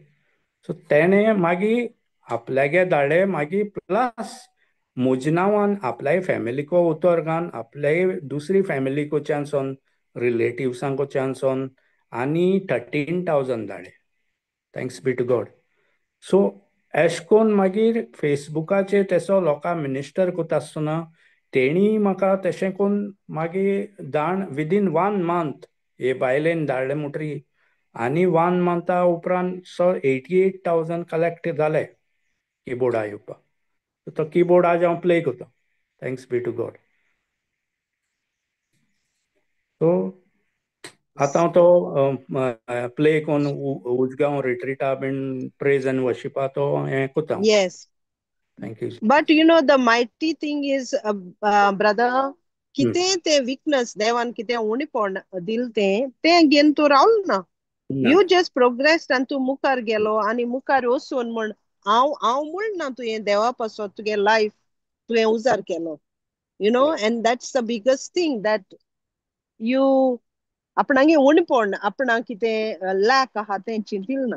so तेणें मागीर आपल्यागे धाडले मागीर प्लस म्हज्या नांवान आपल्याय फॅमिलीको उतर घालन आपल्याय दुसरी फॅमिली कडच्यान सोन रिलेटिव्हसां कडच्यान सोन आनी 13,000 धाडले. Thanks be to God. So एशें कोन्न मागीर फेसबुकाचेर तेसो लोकांक मिनिस्टर कोता आसतना तेणी म्हाका तशें कोन्न मागीर दान विदीन 1 मंथ हे बायलेन धाडले म्हणटरी आनी 1 मंथा उपरांत सो 88,000 कलेक्ट जाले कीबोर्डा येवपाक. तो कीबोर्ड आज हांव प्ले करता. Thanks be to God. So आतां तो प्ले कोन्न उजगांव रिट्रिटा बीन प्रेज एंड वर्शिपा तो हें कोता. yes. Thank you. But you know, the mighty thing is, brother, कितें ते weakness देवान कितें उणेपण दिल तें घेवन तूं रावलो ना. ना You just progressed आनी तूं मुखार गेलो आनी मुखार वचून म्हण हांव म्हण ना तुवें देवा पासत तुगे लायफ तुवें उजार केलो. You know, and that's the biggest thing that you आपणागे उणेपण आपणाक कितें lack आहा तें चिंतिल ना.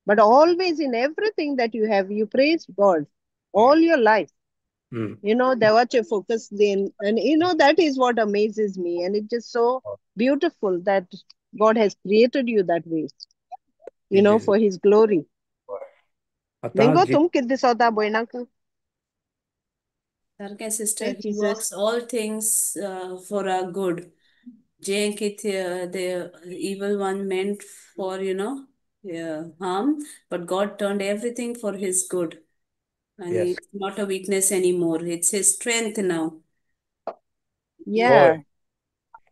But always in everything that you have, you praise God all your life. हम्म. You know, devache focus then. And you know, that is what amazes me. And it's just so beautiful that God has created you that way, you know, for his glory. आतां Vengo tum kiddi sauta boinaku. सारकें सिस्टर, Yes, ही Jesus. Works all things for our good. जे कितें the evil one meant for, harm, but God turned everything for his good. And yes it's not a weakness anymore. It's his strength now. हय Yeah.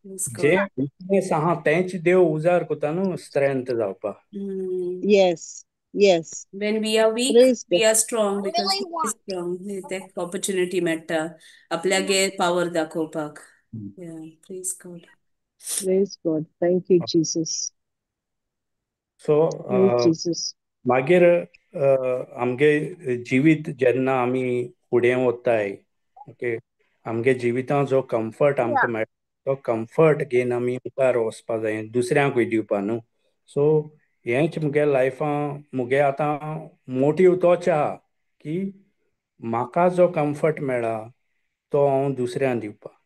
Praise जे God. विकनेस आहा तेंच देव उजार कोता न्हू स्ट्रेंथ जावपाक. Mm. Yes. Yes. When we are weak, Praise God. we are strong because he is strong. That opportunity मेळटा आपल्यागे power दाखोवपाक. Yeah, praise God. Praise God. Thank you, Jesus. So Praise Jesus. मागीर आमगे जिवीत जेन्ना आमी फुडें वताय ओके आमगे जिवितां जो कम्फर्ट आमकां मेळटा तो कम्फर्ट घेवन आमी मुखार वचपा जाय दुसऱ्यांकूय दिवपा न्हू. सो हेंच मुगे लायफान मुगे आतां मोटीव तोच आहा की म्हाका जो कम्फर्ट मेळ्ळा तो हांव दुसऱ्यांक दिवपाक.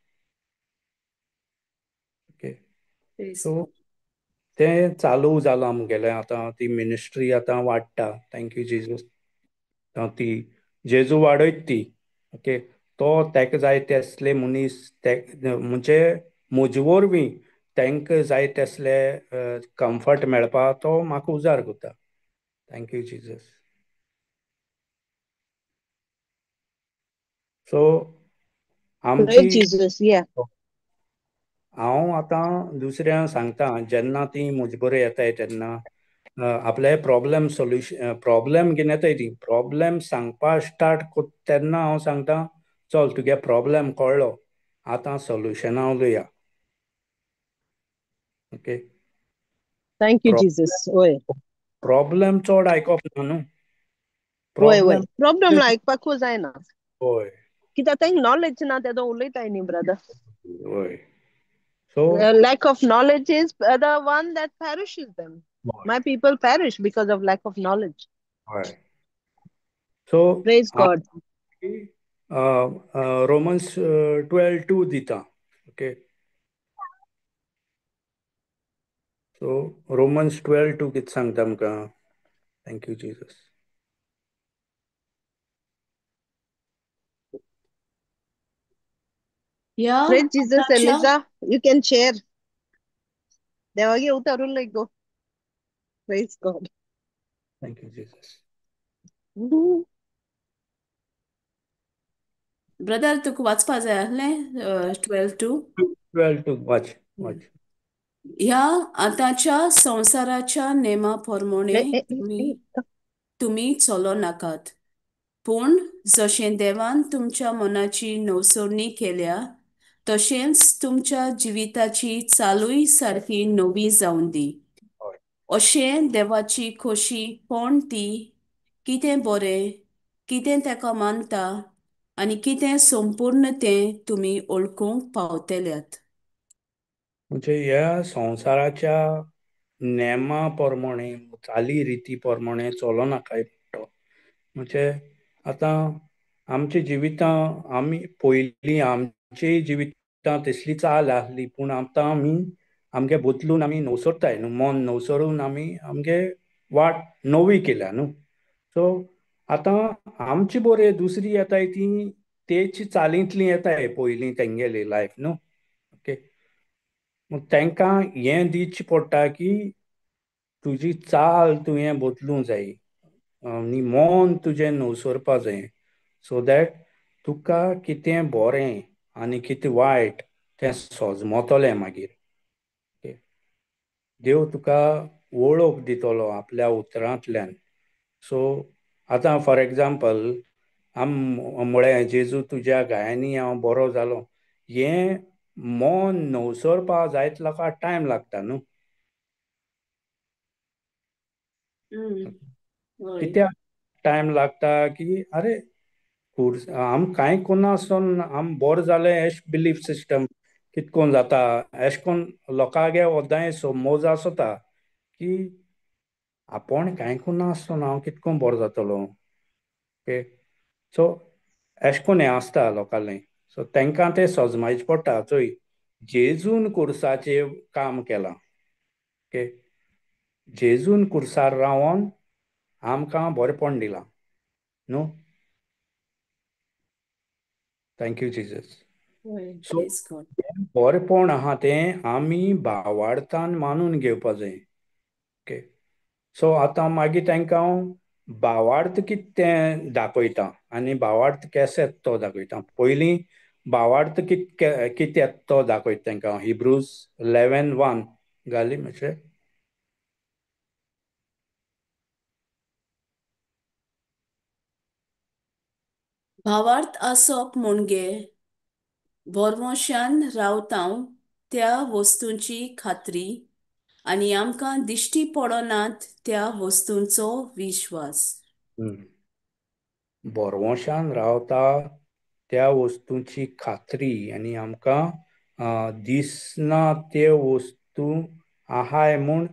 ओके. Praise so God. तें चालू जालां मुगेलें आतां ती मिनिस्ट्री आतां वाडटा. Thank you Jesus. ती जेजू वाडयत ती. ओके. तो तेका जाय तसले मनीस म्हणजे म्हजे वरवीं तांकां जाय तसले कम्फर्ट मेळपा तो म्हाका उजार करता. Thank you Jesus. सो आमची Praise Jesus. Yeah. हांव आतां दुसऱ्यांक सांगता जेन्ना ती म्हजे बरोबर येताय तेन्ना आपले प्रॉब्लेम घेवन येताय ती प्रॉब्लेम सांगपा स्टार्ट कोत्ता तेन्ना हांव सांगता चल तुगे प्रॉब्लेम कळ्ळो आतां सोल्युशना उलोवया. Okay. Thank you, Jesus. Oy. Problem चड आयकोप ना न्हू. Oy, oy. Problem Problem like पाकू जायना. हय कित्याक तांकां knowledge ना तेदो उलयताय न्ही, brother. हय. So Lack of knowledge is the one that perishes them. My people perish because of lack of knowledge. हय. So Praise God. रोमन्स 12:2 दिता. ओके. सो रोमन्स 12:2 कितें सांगता आमकां. Thank you Jesus. ह्या Praise Jesus, आतांच्या Eliza. You can share. देवागे उतारून like go. Praise God. Thank you Jesus. Mhm. Brother तुका वाचपा जाय आहलें 12:2. 12:2 वाच वाच. ह्या आतांच्या संवसाराच्या नेमा प्रमाणे Eh, eh, eh, तुम्ही eh. तुम्ही चलो नाकात. पूण जशें देवान तुमच्या मनाची नवसोडणी केल्या तशेंच तुमच्या जिविताची चालूय सारकी नवी जावन दी. हय. अशें देवाची खोशी कोण ती कितें बरें कितें तेका मानता आनी कितें संपूर्ण तें तुमी ओळखूंक पावतल्यात. म्हणजे ह्या संवसाराच्या नेमा प्रमाणे चाली रिती प्रमाणे चलो नाकाय तो. म्हणजे आतां आमच्या जिवितां आमी पयलीं आमची जिवितां तसली चाल आहली पूण आतां आमी आमगे बदलून आमी नवसोडटाय न्हू. मन नवसोडून आमी आमगे वाट नवी केल्या न्हू. सो आतां आमची बरे दुसरी येताय ती तेची चालींतली येताय पयलीं तेंगेली लायफ न्हू. ओके. मग तांकां हें दिवचें पडटा की तुजी चाल तुवें बदलूं जायी आनी मन तुजें नवसोरपा जाय सो दॅट तुका कितें बरें आनी कितें वायट तें सोजमोतलें मागीर. ओके. देव तुका वळख दितलो आपल्या उतरांतल्यान. सो आतां फॉर एग्जाम्पल म्हळें जेजू तुज्या गायांनी हांव बरो जालो हें मन नवसोरपा जायत लोकांक टायम लागता न्हू. हय. कित्याक टायम लागता की आरे आम कांय कोन्ना आसतना आम बोर जालें एश बिलीफ सिस्टम कितकोन जाता एश कोन लोकांगे ओद्दां समोज आसता की आपोण कांय कोन्ना आसतना हांव कितको बोर जातलो. ओके. सो एश कोन हें आसता लोकांलें. सो तांकां तें सोजमायचें पडटा चोय जेजून कुर्साचेर काम केलां. ओके. जेजून कुर्सार रावन आमकां बरेंपण दिलां न्हू. Thank you Jesus. हय. So praise God. बरेंपण आहा तें आमी भावार्थान मानून घेवपा जाय. ओके. सो आतां मागीर तांकां हांव भावार्थ कितें तें दाखयता आनी भावार्थ केसो येता तो दाखयता. पयलीं भावार्थ कितें येता तो दाखयता तांकां. हिब्रूज 11:1 घाली मातशें. भावार्थ आसप म्हणजे बोरमोशान रावतां त्या वस्तूंची खात्री आनी आमकां दिश्टी पडनात त्या वस्तूंचो विश्वास. बोरवोशान रावता त्या वस्तूंची खात्री आनी आमकां दिसना त्यो वस्तू आहाय म्हूण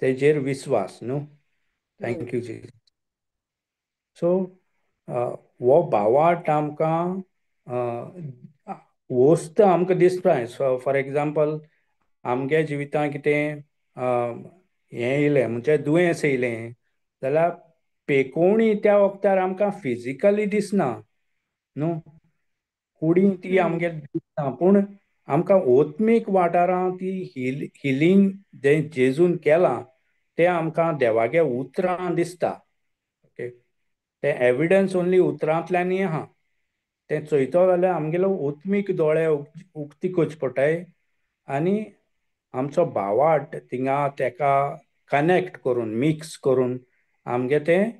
तेजेर विस्वास न्हू. थँक्यू जी. सो हो भावार्थ आमकां वस्त आमकां दिसता. सो फॉर एग्जाम्पल आमगे जिवितां कितें हें येयलें म्हणजे दुयेंस येयलें जाल्यार पेकोवणी त्या वक्तार आमकां फिजिकली दिसना न्हू, कुडी ती आमगे दिसना, पूण आमकां ओत्मीक वाठारां ती हिलींग जें जेजून केलां तें आमकां देवागे उतरां दिसता. ओके, तें एविडन्स ओन्ली उतरांतल्यानय आहा. तें चोयतो जाल्यार आमगेलो ओत्मीक दोळे उक्ती करचे पडटाय आनी आमचो भावार्थ थिंगा तेका कनेक्ट करून मिक्स करून आमगे तें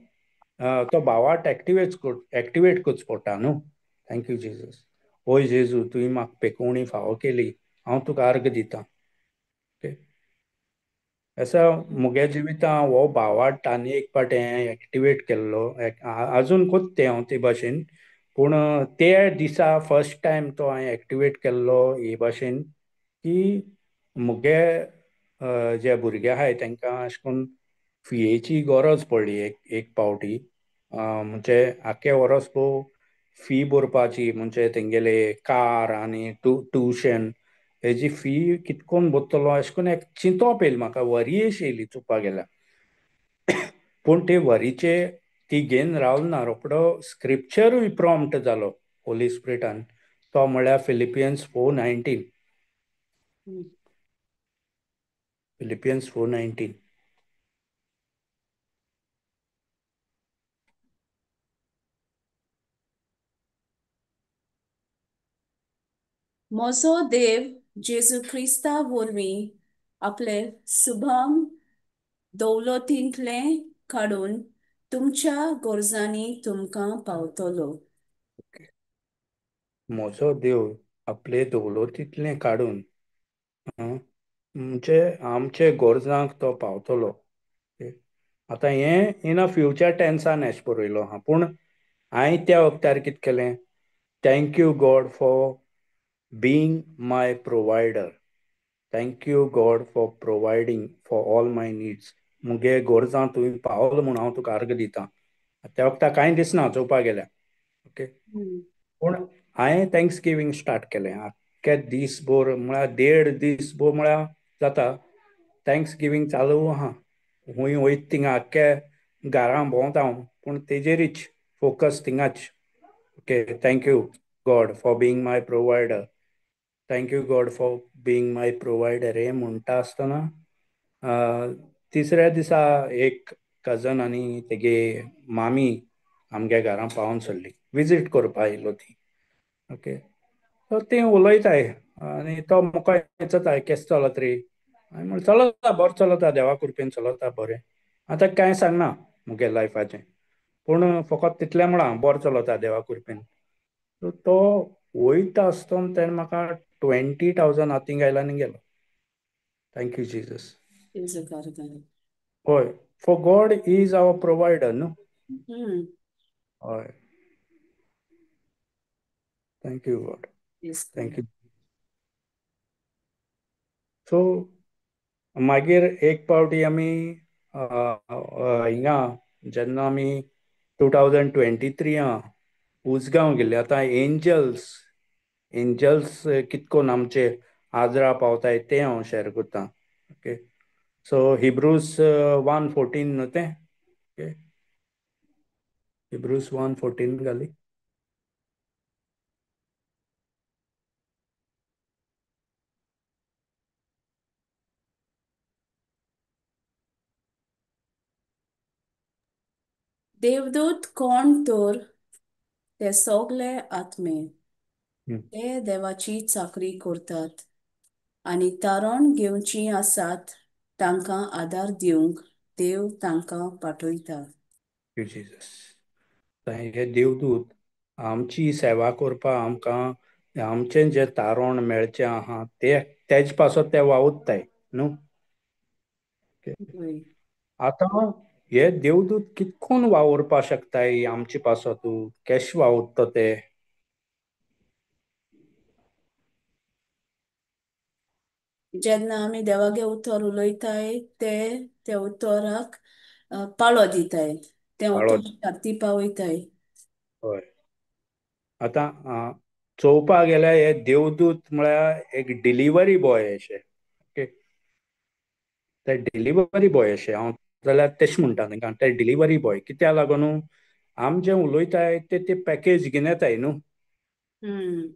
तो भावार्थ एक्टिवेट करचो पडटा न्हू. Thank you Jesus. ओय जेजू, तुवें म्हाका पेकोवणी फावो केली, हांव तुका अर्ग दितां. ओके, असो मुगे जिवितां हो भावार्थ आनी एक पाटी एक्टिवेट केल्लो, आजून कोत्ते हांव ते भाशेन, पूण ते दिसा फर्स्ट टायम तो हांवें एक्टिवेट केल्लो हे भाशेन की मुगे जे भुरगे आहाय तांकां अशें करून फियेची गरज पडली एक पावटी. म्हणजे आख्खें वरस भोव फी भरपाची, म्हणजे तेंगेले कार आनी ट्युशन हेजी फी कितकोन भरतलो अशें करून एक चिंतप येयली म्हाका, वरी अशी येयली चोवपाक गेल्यार. पूण ते वरीचे ती घेवन रावलो ना, रोखडो स्क्रिप्चरूय प्रॉम्प्ट जालो होली स्पिरिटान. तो म्हळ्यार फिलिपियन्स 4:19. फिलिपियन्स 4:19. म्हजो देव जेजू क्रिस्ता वरवीं आपले सुभाम दौलतींतले काडून तुमच्या गरजांनी तुमकां पावतलो. म्हजो देव आपले दौलतींतलें काडून म्हणजे आमचे गरजांक तो पावतलो. आतां हें इन अ फ्युचर टेन्सान एश बरयलो आहा, पूण हांवें त्या वक्तार कितें केलें, thank you God for being my provider. Thank you God for providing for all my needs. मुगे गरजां तुवें पावलो म्हूण हांव तुका अर्ग दितां. त्या वक्तार कांय दिसना चोवपाक गेल्यार. ओके, पूण हांवें थँक्स गिवींग स्टार्ट केलें. आख्खे दीसभर म्हळ्यार 1.5 दीस म्हळ्यार जाता थँक्स गिवींग चालू आहा. हूंय वयता थिंगा आख्खे घरां भोंवता हांव, पूण तेजेरीच फोकस थिंगाच. Okay, thank you God for being my provider. Thank you God for being my provider. हें म्हणटा आसतना तिसऱ्या दिसा एक कजन आनी तेगे मामी आमगे घरा पावून सरली, विजीट करपा आयिल्लो ती. ओके, सो ती उलयताय आनी तो म्हाका विचारता केश चलत रे. हांवें म्हणलें चलता, बरें चलता, देवा कृपेन चलता बरें. आतां कांय सांगना मुगे लायफाचें, पूण फकत तितलें म्हणा बरें चलता देवा कृपेन. सो तो वयता आसतना तेणें म्हाका 20,000 हातींक आयला आनी गेलो. Thank you Jesus. हय, for God is our provider न्हू. हय, थँक्यू गॉड. थँक्यू. सो मागीर एक पावटी आमी हिंगा जेन्ना आमी 2023 उसगांव गेल्ले. आतां एंजल्स कितकोन आमचे आजरा पावताय तें हांव शेअर करतां. ओके, सो हिब्रूस 1:14 न्हू तें. ओके, हिब्रूस 1:14 घाली. देवदूत कोण तर ते सगळे आत्मे ते देवाची चाकरी करतात आनी तारण घेवची आसात तांकां आदार दिवंक देव तांकां पाठयता. जीजस. हे देवदूत आमची सेवा करपा आमकां आमचें जें तारण मेळचें आहा तेज पासत ते वावुरताय न्हू. आतां हे देवदूत कितकोन वावुरपा शकताय आमचे पासत, केश वावुरता ते. जेन्ना आमी देवागे उतर उलयताय ते उतराक पाळो दिताय, ते पाळो. उतर छाती पावयताय. हय. आतां चोवपाक गेल्यार हे देवदूत म्हळ्यार एक डिलिव्हरी बॉय अशें. ओके. ते डिलिव्हरी बॉय अशें हांव जाल्यार तेशें म्हणटा तांकां, ते डिलिव्हरी बॉय कित्याक लागून आमी जें उलयताय ते पॅकेज घेवन येताय न्हू हम्म.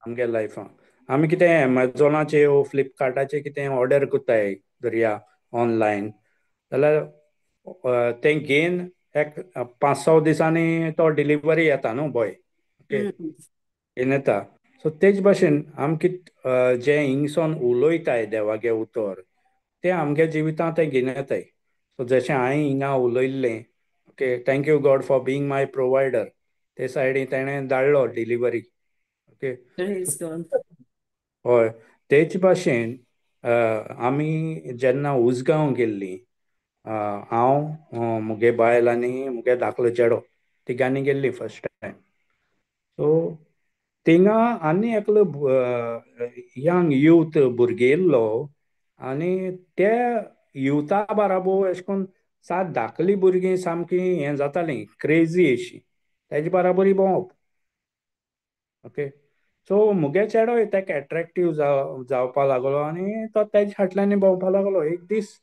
आमगे लायफान. आमी कितें एमेझॉनाचेर वो फ्लिपकार्टाचेर कितें ऑर्डर कोत्ताय धरया ऑनलायन, जाल्यार तें घेवन एक 5-6 दिसांनी तो डिलिव्हरी येता न्हू बॉय. ओके. हम्म. घेवन येता. सो तेच भाशेन आमी जे हिंगसोन उलयताय देवागे उतर ते आमगे जिवितांत ते घेवन येताय. सो जशें हांवें हिंगा उलयल्लें, okay, thank you God for being my provider, ते सायडीन तेणें धाडलो डिलिव्हरी. ओके. Praise God. हय. तेच भाशेन आमी जेन्ना उसगांव गेल्लीं, हांव, मुगे बायल आनी मुगे धाकलो चेडो तिगांनी गेल्लीं फर्स्ट टायम. सो थिंगा आनी एकलो यंग यूथ भुरगे येयल्लो आनी ते युथा बाराबोर अशें करून सात धाकलीं भुरगीं सामकीं हें जातालीं क्रेजी अशीं, तेजे बाराबोरी भोंवप. ओके. सो मुगे चेडोय तेका एट्रेक्टीव जावपा लागलो आनी तो तेजे फाटल्यान भोंवपा लागलो. एक दीस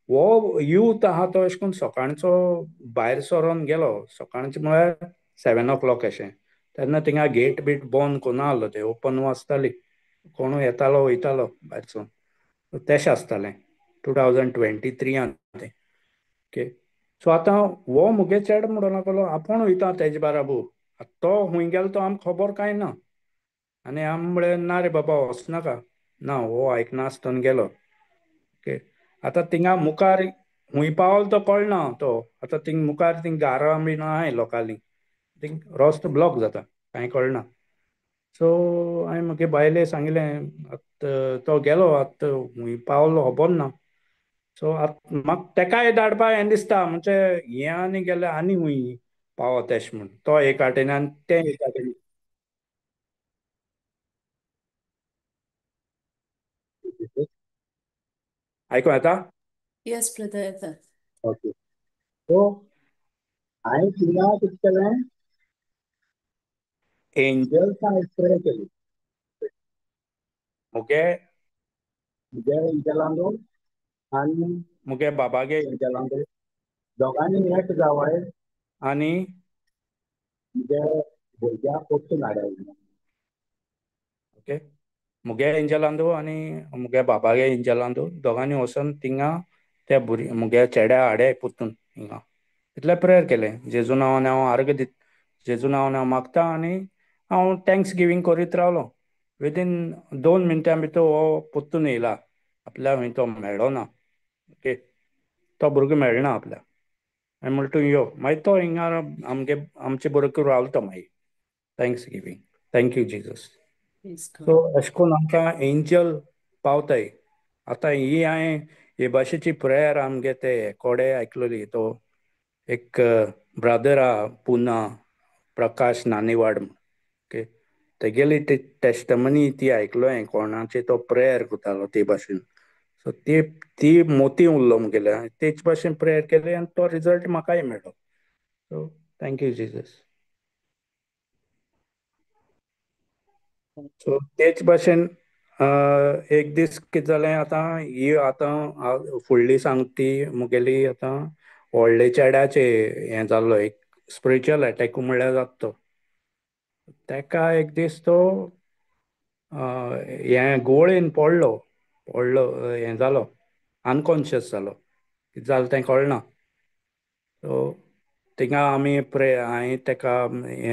हो यूथ आहा तो अशें करून सकाळचो भायर सरोन गेलो, सकाळचें म्हळ्यार 7 o'clock अशें. तेन्ना थिंगा गेट बीट बंद कोन्ना आहलो, ते ओपन आसताली, कोणूय येतालो वयतालो भायरसून. तेशें आसतालें 2023 तें. ओके. सो आतां हो मुगे चेडो म्हणूं लागलो आपूण वयता तेजे बाराबोर. तो खूंय गेलो तो आमकां खबर कांय ना. आनी आमी म्हळें ना रे बाबा वचनाका. ना, हो आयकनासतना गेलो. ओके. आतां थिंगा मुखार खूंय पावलो तो कळना तो. आतां थिंग मुखार थिंग घरां बीन आहाय लोकालीं, थिंग रस्तो ब्लॉक जाता, कांय कळना. सो हांवें मुगे बायले सांगलें तो गेलो आतां खूंय पावलो खबर ना. सो आतां म्हाका तेकाय धाडपा हें दिसता, म्हणजे हें आनी गेल्यार आनी खूंय पावत अशें म्हूण. तो एक वाटेन आनी तें एक वाटेन. आयकूं येता? येस ब्रदर, येता. ओके. सो हांवें थिंगा कितें केलें, एंजल्सां प्रे केली. मुगे मुगे एंजलांगू आनी मुगे बाबागे एंजलांगू दोगांनी एक जावय आनी मुगे भुरग्याक पोत्तून हाडले. ओके. मुगे एंजलांदू आनी मुगे बाबागे एंजलांदू दोगांनी वचोन थिंगा त्या मुगे चेड्या हाडे पोत्तून हिंगा. इतलें प्रेयर केलें. जेजू नांवान हांव आर्ग दिता, जेजू नांवान हांव मागता आनी हांव थँक्स गिवींग करीत रावलो. विदीन 2 मिनटां भितर हो पोत्तून येयला. आपल्याक खंय तो मेळ्ळो ना. ओके. तो भुरगो मेळना आपल्याक. हांवें म्हणलें तूं यो. मागीर तो हिंगा आमचे बरोबर रावलो तो मागीर thanks giving. Thank you Jesus. Praise so God. अशें करून आमकां एंजल पावताय. आतां ही हांवें हे भाशेची प्रेयर आमगे ते कोडे आयकलोली. तो एक ब्रदर आहा पुना, प्रकाश नानेवाड म्हूण. ओके. तेगेली ती टेस्टमनी ती आयकलो हांवें, कोणाची तो प्रेयर कोतालो ते भाशेन. सो ती मोती उरलो मुगेले. तेच भाशेन प्रेयर केली आनी तो रिजल्ट म्हाकाय मेळ्ळो. So thank you Jesus. सो तेच भाशेन एक दीस कितें जालें, आतां ही आतां फुडली सांगती मुगेली आतां व्हडले चेड्याचे हें जाल्लो एक स्पिरिच्युअल एटॅक म्हणल्यार जाता तो. तेका एक दीस तो हें गुवळेन पडलो, हें जालो, अनकॉन्शियस जालो. कितें जालें तें कळना. सो थिंगा आमी हांवें तेका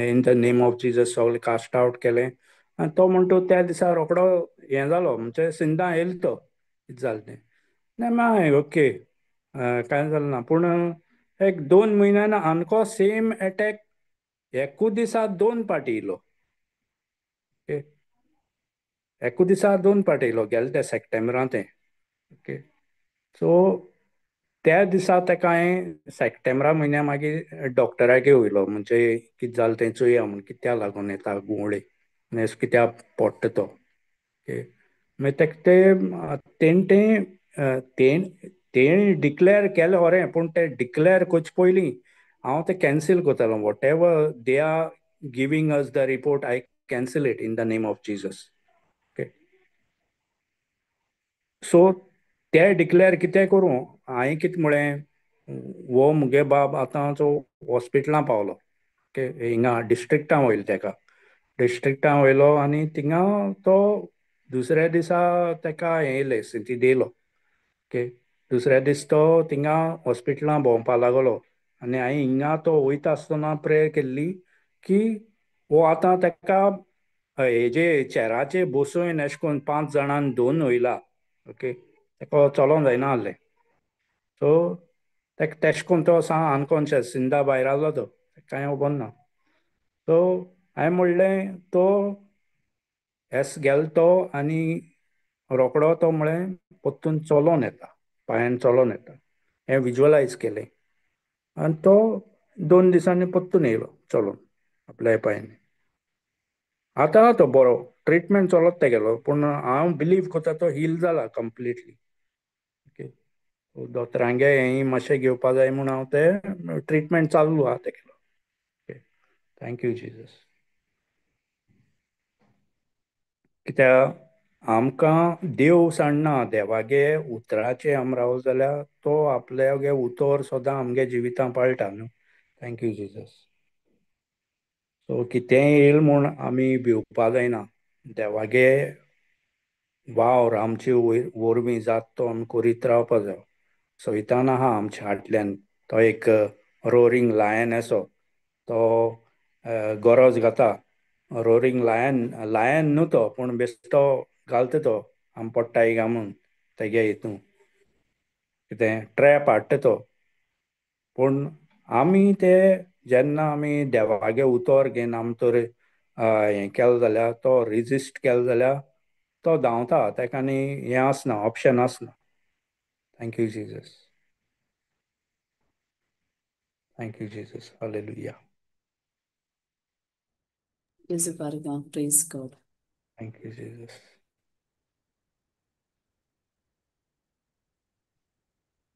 in the name of Jesus सगळें कास्ट आवट केलें. आनी तो म्हणटा त्या दिसा रोकडो हें जालो, म्हणजे सिंधा येयलो तो. कितें जालें तें मागीर ओके, कांय जालें ना. पूण एक 2 म्हयन्यान आमको सेम एटॅक एकूच दिसा 2 फावटी येयलो. ओके. एकूच दिसा 2 फावटी येयलो, गेले ते सप्टेंबरांत तें. ओके. सो त्या दिसा तेका हांवें सप्टेंबरा म्हयन्या मागीर डॉक्टरागेर वयलो, म्हणजे कितें जालें तें चोया म्हूण, कित्याक लागून येता गुंवळे आनी अशें कित्याक पडटा तो. ओके. मागीर तेणें डिक्लेअर केलें खरें, पूण ते डिक्लेअर करचे पयलीं हांव तें कॅन्सील करतलो. What ever they are giving us the report, I cancel it in the name of Jesus. Okay, so ते डिक्लेअर कितें करूं, हांवें कितें म्हळें, वो मुगे बाब आतांचो हॉस्पिटलां पावलो. ओके, हिंगा डिस्ट्रिक्टां वयलो, तेका डिस्ट्रिक्टां वयलो आनी थिंगा तो दुसऱ्या दिसा तेका हें येयलें, स्थिती येयलो. ओके, दुसऱ्या दीस तो थिंगा हॉस्पिटलां भोंवपा लागलो आनी हांवें हिंगा तो वयता आसतना प्रेयर केल्ली की वो आतां तेका हेजे चॅराचेर बसून अशें करून 5 जाणांन 2 वयला. ओके, तेका चलोंक जायना आहलें. सो तेका तेशें करून तो सा अनकॉन्शियस सिंदा भायर आहलो, तो कांय खबर ना. सो हांवें म्हणलें तो एस गेलो तो आनी रोकडो तो म्हळें परतून चलोन येता, पांयान चलोन येता. हें विज्युअलायज केलें आनी तो 2 दिसांनी परतून येयलो चलोन आपल्या पांयांनी. आतां तो बरो, ट्रिटमेंट चलत तेगेलो, पूण हांव बिलीव करता तो हील जाला कंप्लिटली. ओके, दोतोरांगे हें मातशें घेवपा जाय म्हूण हांव ते ट्रिटमेंट चालू आहा तेगेलो. Okay, thank you Jesus. कित्याक आमकां देव सांडना, देवागे उतराचेर आमी रावले जाल्यार तो आपल्यागे उतर सदां आमगे जिवितां पाळटा न्हू. Thank you Jesus. सो कितेंय येयल म्हूण आमी भिवपा जायना. देवागे वावर आमचे वरवीं जात तो आमी करीत रावपा जायो. सैतान आहा आमच्या फाटल्यान, तो एक रोरिंग लायन असो, तो गरज घेता. रोरिंग लायन न्हू तो, पूण बेश्टो घालता तो आमी पडटाय काय म्हूण तेगे हितून कितें ट्रॅप हाडटा तो. पूण आमी ते जेन्ना आमी देवागे उतर घेवन आमी तर हें केलें जाल्यार, तो रिजिस्ट केलो जाल्यार तो धांवता. तेका आनी हें आसना, ऑप्शन आसना. Thank you Jesus. Thank you Jesus. Hallelujah. Jesu Barga, praise God. Thank you Jesus.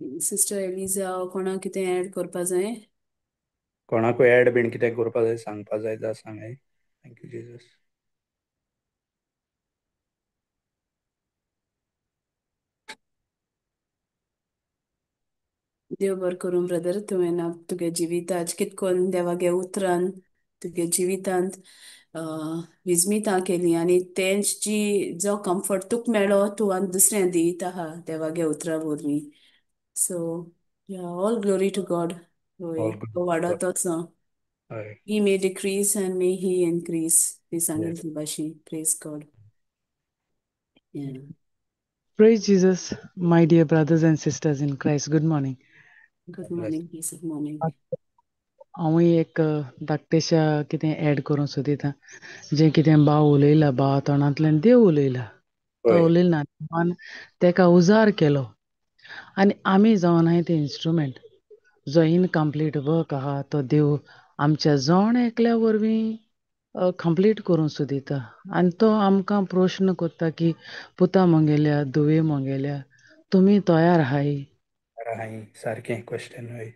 Sister Eliza, कोणाक कितें ऍड करपा जाय? कोणाकूय ऍड बीन कितें करपा जाय, सांगपा जाय जाल्यार सांगाय. Thank you Jesus. देव बरें करूं ब्रदर, तुवें तुगे जिवितांत कितें करून देवागे उतरान तुगे जिवितांत विजमितां केली आनी तेंची जो कम्फर्ट तुका मेळ्ळो तूं आनी दुसऱ्यांक दित आहा देवागे उतरा वरवीं. So all glory to God. All तो गुड. वाडत वचो. हय. He may decrease and may he increase. ती सांगेल येस. ती भाशी. Praise God. Yeah. Praise Jesus, my dear brothers and sisters in Christ. Good morning. Good morning. Good morning. हांव एक धाकटेशा कितें ऍड करूं सोदितां. जें कितें भाव उलयला, भावा तोंडांतल्यान देव उलयला. तो हय. उलयना, देवान तेका उजार केलो आनी आमी जावन आहाय ते इन्स्ट्रुमेंट. जो इनकम्प्लीट वर्क आहा तो देव आमच्या जोण एकल्या वरवीं कंप्लीट करूं सोदिता. आनी तो आमकां प्रश्न कोत्ता की पुता मोगेल्या, धुवे मोगेल्या, तुमी तयार आहाय? हाय सारकें क्वेश्चन. हय.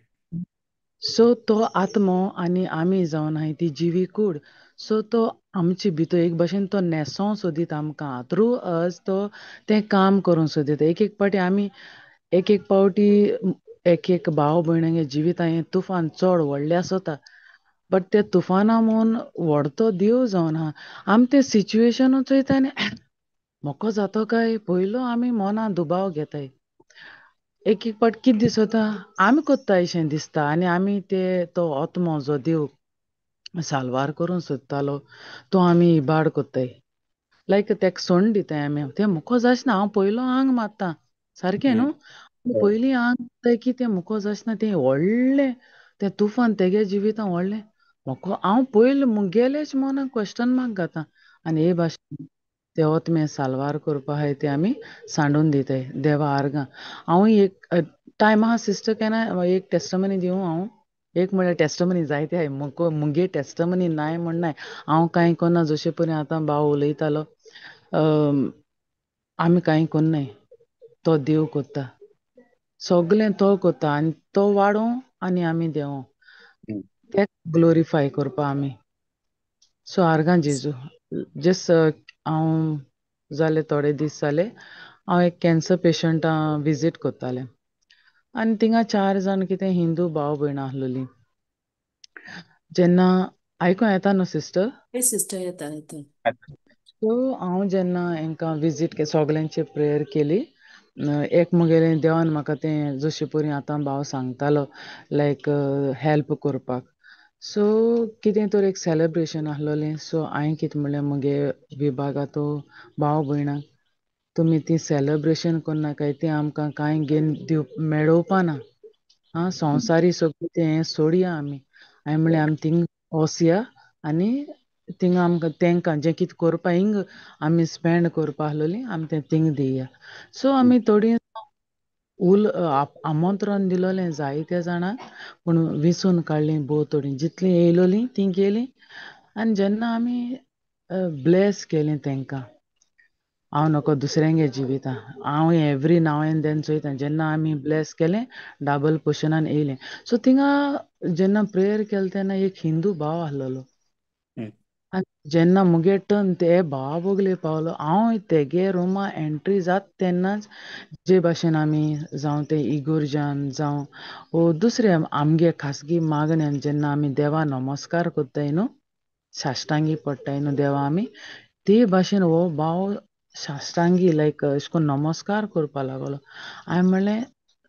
सो तो आत्मो आनी आमी जावन आहाय ती जिवी कूड. सो तो आमचे भितर एक भाशेन तो नेसो सोदीत आमकां थ्रू अस तो तें काम करूं सोदीत. एक एक पाटी आमी एक एक पावटी एक भाव भयणांगे जिवितां तुफान चड व्हडलें आसता. बट ते तुफाना मोन व्हडतो देव जावन आहा. आमी ते सिच्युएशन चोयता आनी मोको जातो काय पयलो आमी मोना दुबाव घेताय. एक एक पाट कितें दिसता आमी कोत्ता अशें दिसता आनी आमी ते तो आत्मो जो देव साल्वार करूं सोदतालो तो आमी इबाड कोत्ताय. लायक तेका सोंड दिताय आमी. तें मुको जायना, हांव पयलो आंग मारतां. सारकें न्हू? पयलीं आंग मारताय की तें मुको जायना, तें व्हडलें तें तुफान तेगे जिवितां व्हडलें. हांव पयलीं मुगेलेच मोनान क्वेश्चन मार्क घातां आनी हे भाशेन ते ओतमे साल्वार करपा आहाय ते आमी सांडून दिताय देवा आर्गां. हांव एक टायम आहा सिस्टर केन्ना एक टेस्टमनी दिवं हांव. एक म्हळ्यार टेस्टमनी जायते आहाय, मुगे टेस्टमनी नाय म्हण नाय. हांव कांय कोन्ना जशें परी आतां भाव उलयतालो. आमी कांय कोन्नाय, तो देव कोत्ता. सगळें तो कोत्ता आनी तो वाडोवं आनी आमी देंवो. हम्म. तेक ग्लोरिफाय करपा आमी. सो आर्गां जेजू. जस्ट हांव जाले थोडे दीस जाले हांव एक कॅन्सर पेशंटा विजीट कोत्तालें आनी थिंगा 4 जाण कितें हिंदू भाव भयणां आसलोलीं. जेन्ना आयकूं येता न्हू सिस्टर? हे सिस्टर येता येता. सो हांव जेन्ना हांकां विजीट सगल्यांची प्रेयर केली, एक मुगेलें देवान म्हाका तें जशें परी आतां भाव सांगतालो लायक हेल्प करपाक. सो कितें तर एक सेलेब्रेशन आसलोलें. सो हांवें कितें म्हणलें मुगे विभागाचो भाव भयणांक, तुमी ती सेलेब्रेशन कोन्नाकाय, ती आमकां कांय घेवन मेळोवपा ना. संवसारी सगळें तें हें सोडया आमी. हांवें म्हणलें आमी थिंग वोसया आनी थिंगा आमकां तेंकां जें कितें करपा हिंग आमी स्पेंड करपा आसलोलीं आमी तें थिंग दिया. सो आमी थोडीं आमंत्रण दिलोलें जायत्या जाणांक, पूण विंचून काडलीं भोव थोडीं. जितलीं येयलोलीं तीं गेलीं आनी जेन्ना आमी ब्लेस केलें तेंकां, हांव नोको दुसऱ्यांगे जिवितां, हांव एवरी नाव एंड देन चोयतां जेन्ना आमी ब्लेस केलें डबल पोर्शनान येयलें. सो थिंगा जेन्ना प्रेयर केलें तेन्ना एक हिंदू भाव आसलोलो. हम्म. आनी जेन्ना मुगे टर्न ते भावा बोगले पावलो, हांव तेगे रुमा एंट्री जात तेन्नाच जे भाशेन आमी जावं ते इगोर्जान जावं वो दुसरे आमगे खासगी मागण्यान जेन्ना आमी देवा नमस्कार कोत्ताय न्हू, साश्टांगी पडटाय न्हू देवा आमी, ते भाशेन हो भाव साश्टांगी लायक अशें कोन्न नमस्कार करपा लागलो. हांवें म्हणलें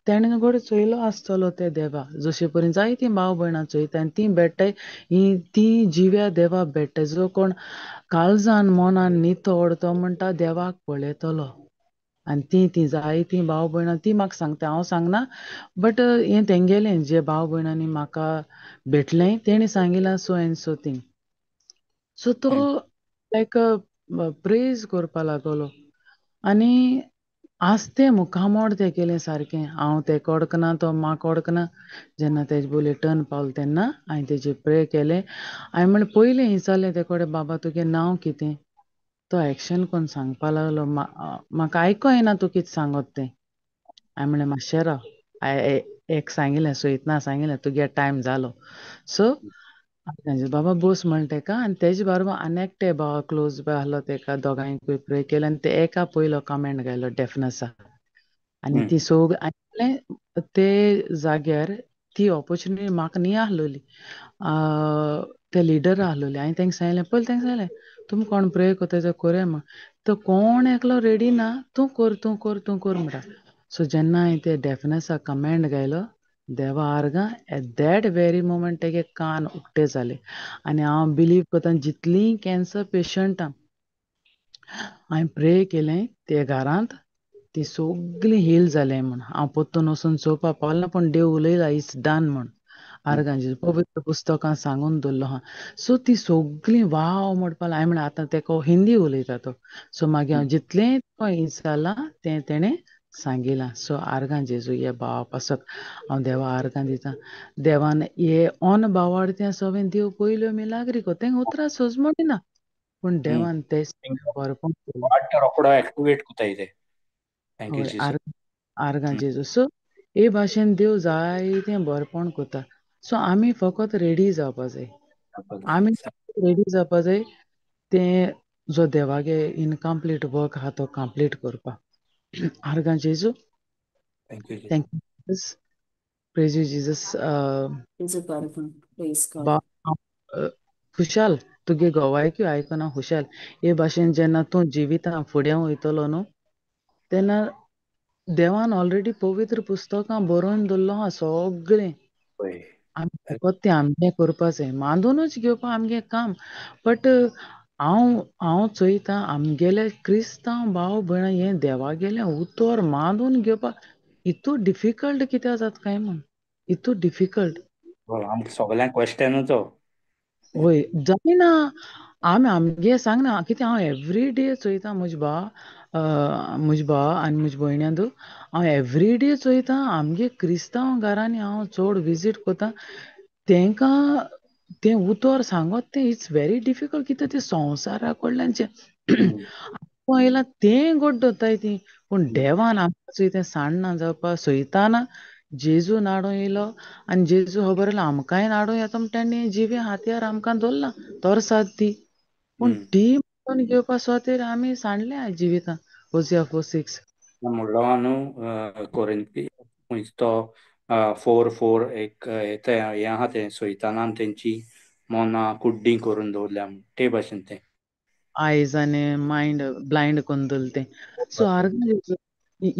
तेणें घोड चोयलो आसतलो ते देवा, जशे परेन जायतीं भाव भयणां चोयताय आनी तीं बेडटाय, तीं जिव्या देवा बेडटाय. जो कोण काळजान मोनान नितोड तो म्हणटा देवाक पळयतलो. आनी तीं जायतीं भाव भयणां तीं म्हाका सांगता, हांव सांगना, बट हें तेंगेलें जे भाव भयणांनी म्हाका भेटलें तेणी सांगिलां so and so thing. So तो लायक प्रेज करपा लागलो आनी आस्ते मुखामोड तें केलें सारकें. हांव तेका ओडकना, तो म्हाका ओडकना. जेन्ना तेजे बोले टर्न पावलो तेन्ना हांवें तेजेर प्रे केलें. हांवें म्हणलें पयलें विचारलें तेका कोडे, बाबा तुगे नांव कितें? तो एक्शन कोन्न सांगपा लागलो, म्हाका आयको येना तूं कितें सांगत तें. हांवें म्हणलें मातशें राव, एक सांगिल्लें सोयतना सांगिल्लें तुगे टायम जालो. सो बाबा बोस म्हणलें तेका आनी तेजे बाराबर आनी एकटे भाव क्लोज बाय आसलो, तेका दोगांयकूय प्रे केलें आनी ते एका पयलो कमेंट घायलो डेफनसा. आनी ती सोग ते जाग्यार ती ऑपॉर्च्युनिटी म्हाका न्ही आसलोली. ते लिडर आसलोले. हांवें तेंका सांगलें, पयलीं तेंका सांगलें तुमी कोण प्रे कोत्ताय जाल्यार कोरया म्हण. तो कोण एकलो रेडी ना, तूं कर म्हणटा. सो जेन्ना हांवें ते डेफनसा कमेंट घायलो, देवा आर्गां एट दॅट वेरी मोमेंट तेगे कान उक्ते जाले. आनी हांव बिलीव कोत्ता जितलीं कॅन्सर पेशंटां हांवें प्रे केलें ते घरांत, ती सोगलीं हील जालें म्हण. हांव पोत्तून वचून चोवपा पावलें ना, पूण देव उलयला इट्स डन म्हण. आर्गां पवित्र पुस्तकां सांगून दवरलो आहा. सो ती सोगलीं वाव म्हणपा लागलीं. हांवें म्हणलें आतां तेका हिंदी उलयता तो. सो मागीर हांव जितलें विचारलां तें तेणें सांगिलां. सो आर्गां जेजू हे भावा पासत हांव देवा आर्गां दितां. देवान हे ओन भावाड तें सगळें देव पयल्यो मिलाग्री को तेंक उतरां सोजमोणी ना, पूण देवान ते बरेंपण केलें. रोकडो एक्टिवेट कोताय ते. थँक्यू हय, जीसस. आर्गां जेजू. सो हे भाशेन देव जायतें बरेंपण कोता. सो आमी फकत रेडी जावपा जाय. आमी रेडी जावपा जाय तें जो देवागे इनकम्प्लीट वर्क आहा तो कंप्लीट करपा. आर्गां जेजू. Thank you Jesus. Thank you Jesus. Praise you Jesus. तुझं बरोबर. Praise God. बा खुशाल तुगे गोवायक्यो आयकना खुशाल. हे भाशेन जेन्ना तूं जिवितां फुडें वयतलो न्हू, तेन्ना देवान ऑलरेडी पवित्र पुस्तकां बरोवन दवरलो आहा सगळें. होय. आमी फकत तें आमचें करपा जाय. मांडूनूच घेवपा आमगें काम. बट हांव चोयतां आमगेले क्रिस्तांव भाव भयणां हें देवागेलें उतर मांडून घेवपाक इतू डिफिकल्ट कित्याक जाता काय म्हूण. इतू डिफिकल्ट. आमकां सगल्यांक क्वेश्चनूच हो. वय जायना. आमगे सांगना कित्याक हांव एवरी डे चोयतां म्हजे भाव आनी म्हजे भयण्यांदू हांव एवरी डे चोयतां आमगे क्रिस्तांव घरांनी हांव चोड विजीट कोतां तेंकां तें उतर सांगत तें इट्स व्हेरी डिफिकल्ट. कित्याक तें संवसारा कडल्यान पळयलां तें गोड दोत्ताय ती पूण देवान आमकां तें सांडना जावपा सयतान जेजू नाडूं येयलो आनी जेजू खबर आसलो आमकांय नाडूं येता म्हूण ताणें जिवे हात्यार आमकां दवरला तोरसाद ती पूण ती म्हणून घेवपा सुवातेर आमी सांडल्या जिवितां होसिया 4:6 म्हणलो न्हू कोरिंथी तो 4:4 एक हें आहा तें सैतानान तेंची मोना कुड्डी करून दवरल्या ते भाशेन तें आयज आनी मायंड ब्लायंड करून दवरलें तें सो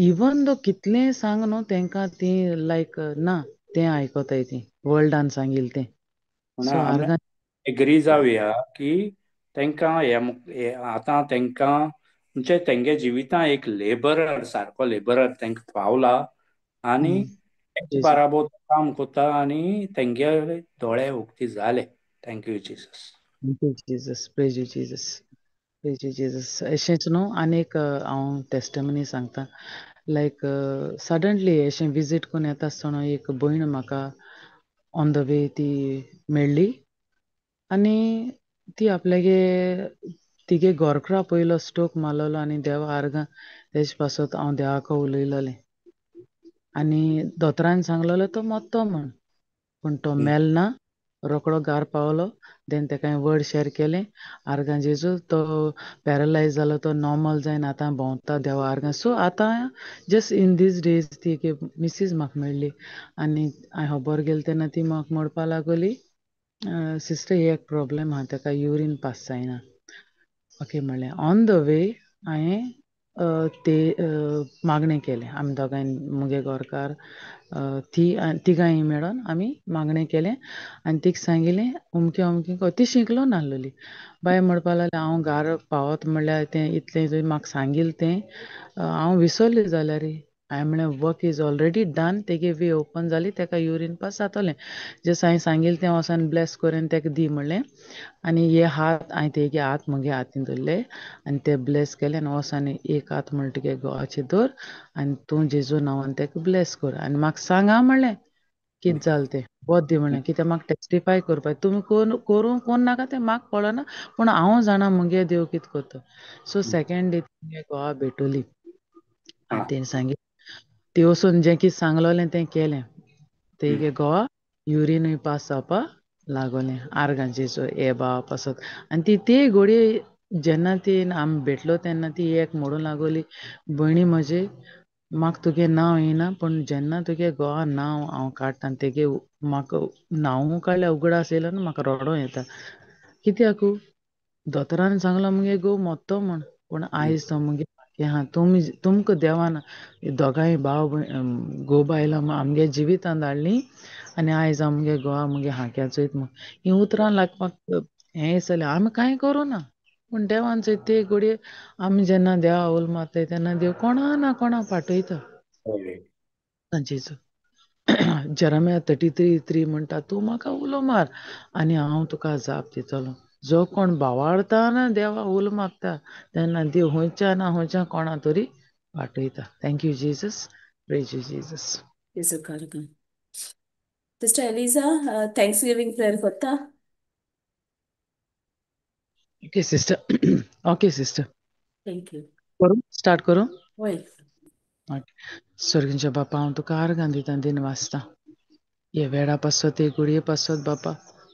इवन दो कितलें सांग न्हू तेंकां ती लायक ना तें आयकोताय ती वर्ल्डान सांगिल्लें तें पूण सो आमी आर्गां एग्री जावया की तेंकां आतां तेंकां म्हणजे तेंगे जिवितां एक लेबरर सारको लेबरर तेंकां पावला आनी तेंचे जेजू बाराबोर काम कोत्ता आनी तेंगे दोळे उक्ते जाले. Thank you Jesus. Thank you Jesus praise you Jesus praise you Jesus अशेंच न्हू आनीक हांव टेस्टमनी सांगता लायक सडनली अशें विजीट कोन्न येता आसतना एक भयण म्हाका ऑन द वे ती मेळ्ळी आनी ती आपल्यागे तिगे घोरकरा पयलो स्टोक मारलोलो आनी देवा आर्गां तेजे पासत हांव देवाको उलयलोलें आनी दोतोरान सांगलोलो तो मोत्तो म्हूण पूण तो मेलना रोकडो घार पावलो देन तेका हांवें वर्ड शेअर केलें आर्गां जेजू तो पॅरलायज जालो तो नॉर्मल जायन आतां भोंवता देवा आर्गां सो आतां जस्ट इन दीस डेज ती मिसीस म्हाका मेळ्ळी आनी हांवें खबर गेलें तेन्ना ती म्हाका म्हणपा लागोली सिस्टर एक प्रॉब्लेम आहा तेका युरीन पास जायना ओके म्हणलें ऑन द वे हांवें ते मागणें केलें आमी दोगांय मुगे घोरकार तिगांय मेळोन आमी मागणें केलें आनी तिका सांगिल्लें अमकें अमकें ती शिंकलो नासलोली बाय म्हणपा लागलें हांव घार पावत म्हणल्यार तें इतलें तुवें म्हाका सांगिल्लें तें हांव विसरलें जाल्यार हांवें म्हणलें वर्क इज ऑलरेडी डन तेगे वे ओपन जाली तेका युरीन पास जातोलें जस्ट हांवें सांगिल्लें तें वोसोन ब्लेस करून तेका दी म्हणलें आनी हे हात हांवें तेगे हात मुगे हातीन दवरले आनी ते ब्लेस केले आनी वोसोन एक हात म्हणलें तुगे घोवाचेर दवर आनी तूं जेजू नांवान तेका ब्लेस कर आनी म्हाका सांग आं म्हणलें कितें जालें तें वोत दी म्हणलें कित्याक म्हाका टेस्टिफाय करपा तुमी करूं कोन्न नाका तें म्हाका कळना पूण हांव जाणा मुगे देव कितें कोत्तो सो सेकेंड डे मुगे घोवा भेटोली आनी तेणी सांगिल्लें ती वचून जें कितें सांगलोलें तें केलें तेगे घोवा युरीनूय पास जावपा लागोलें आर्गां जेजू हे बाबा पासत आनी ती घोडये जेन्ना ती आमी भेटलो तेन्ना ती एक म्हणूं लागोली भयणी म्हजे म्हाका तुगे नांव येयना पूण जेन्ना तुगे घोवा नांव हांव काडटा आनी तेगे म्हाका नांव काडल्यार उगडास येयलो न्हू म्हाका रोडो येता कित्याक दोतोरान सांगलो मुगे घोव मोत्तो म्हूण पूण आयज तो मुगे आहा तुमकां देवान दोगांय घोव बायलां आमगे जिवितां धाडलीं आनी आयज आमगे घोवा मुगे हांक्या चोयत म्हूण हीं उतरां लागपाक हें दिसलें आमी कांय करूं ना पूण देवान चोय ते घोडये आमी जेन्ना देवा उलो मारताय तेन्ना देव कोणा ना कोणा पाठयता जेजू जेरेमिया 33:3 म्हणटा तूं म्हाका उलो मार आनी हांव तुका जाप दितलो जो कोण भावार्थान देवा उलो मागता तेन्ना देव खंयच्या ना खंयच्या कोणा तरी पाठयता thank you Jesus praise you Jesus Yes, Kargan. Sister Eliza, Thanksgiving prayer kotta. Okay sister okay sister Thank you. करूं स्टार्ट करूं Hoy. स्वर्गींच्या बापा हांव तुका आर्गां दिता दिन वाजता हे वेळा पासत हे घडये पासत बापा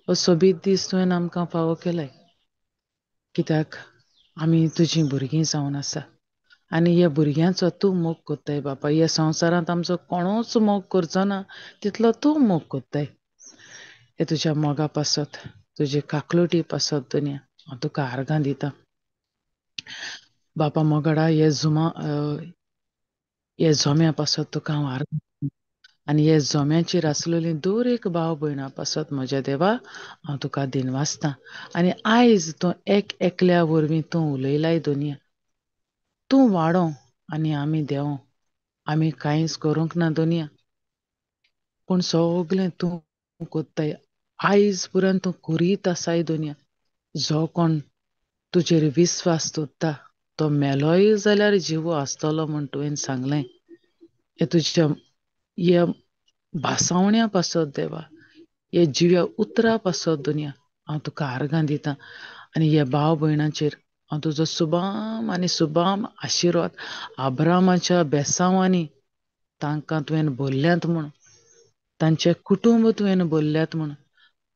हो सोबीत दीस तुवें आमकां फावो केलाय कित्याक आमी तुजीं भुरगीं जावन आसा आनी ह्या भुरग्यांचो तूं मोग कोत्ताय बापा ह्या संवसारांत आमचो कोणूच मोग करचो ना तितलो तूं मोग कोत्ताय हे तुज्या मोगा पासत तुजे काकलुटी पासत दुनिया हांव तुका आर्गां दिता बापा मोगडा हे झोम्या पासत तुका हांव आर्गां आनी हे झोम्याचेर आसलेलीं दर एक भाव भयणां पासत म्हज्या देवा हांव तुका दिन वाजतां आनी आयज तूं एकल्या वरवीं तूं उलयलाय दुनिया तूं वाडो आनी आमी देंवो आमी कांयच करूंक ना दुनिया पूण सगलें तूं कोत्ताय आयज पुरान तूं करीत आसाय दुनिया जो कोण तुजेर विस्वास दवरता तो मेलोय जाल्यार जिवो आसतलो म्हूण तुवें सांगलें हे तुज्या ह्या भासावण्या पासत देवा हे जिव्या उतरां पासत दुनिया हांव तुका आर्गां दितां आनी हे भाव भयणांचेर हांव तुजो सुबाम आनी सुबाम आशिर्वाद अब्रामाच्या बेसांवांनी तांकां तुवें भरल्यांत म्हूण, तांचे कुटुंब तुवें भरल्यात म्हूण,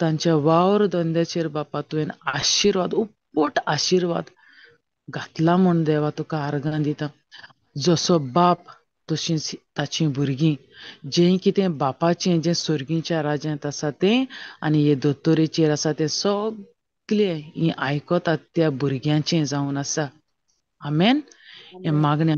तांच्या वावर धंद्याचेर बापा तुवें आशिर्वाद उप्पोट आशिर्वाद घातला म्हूण देवा तुका आर्गां दिता. जसो बाप तशींच ताचीं भुरगीं, जें कितें बापाचें जें सर्गीच्या राज्यांत आसा तें आनी हे दोतोरेचेर आसा तें सगलें ही आयकतात त्या भुरग्यांचें जावन आसा. आमेन. हें Amen. मागणें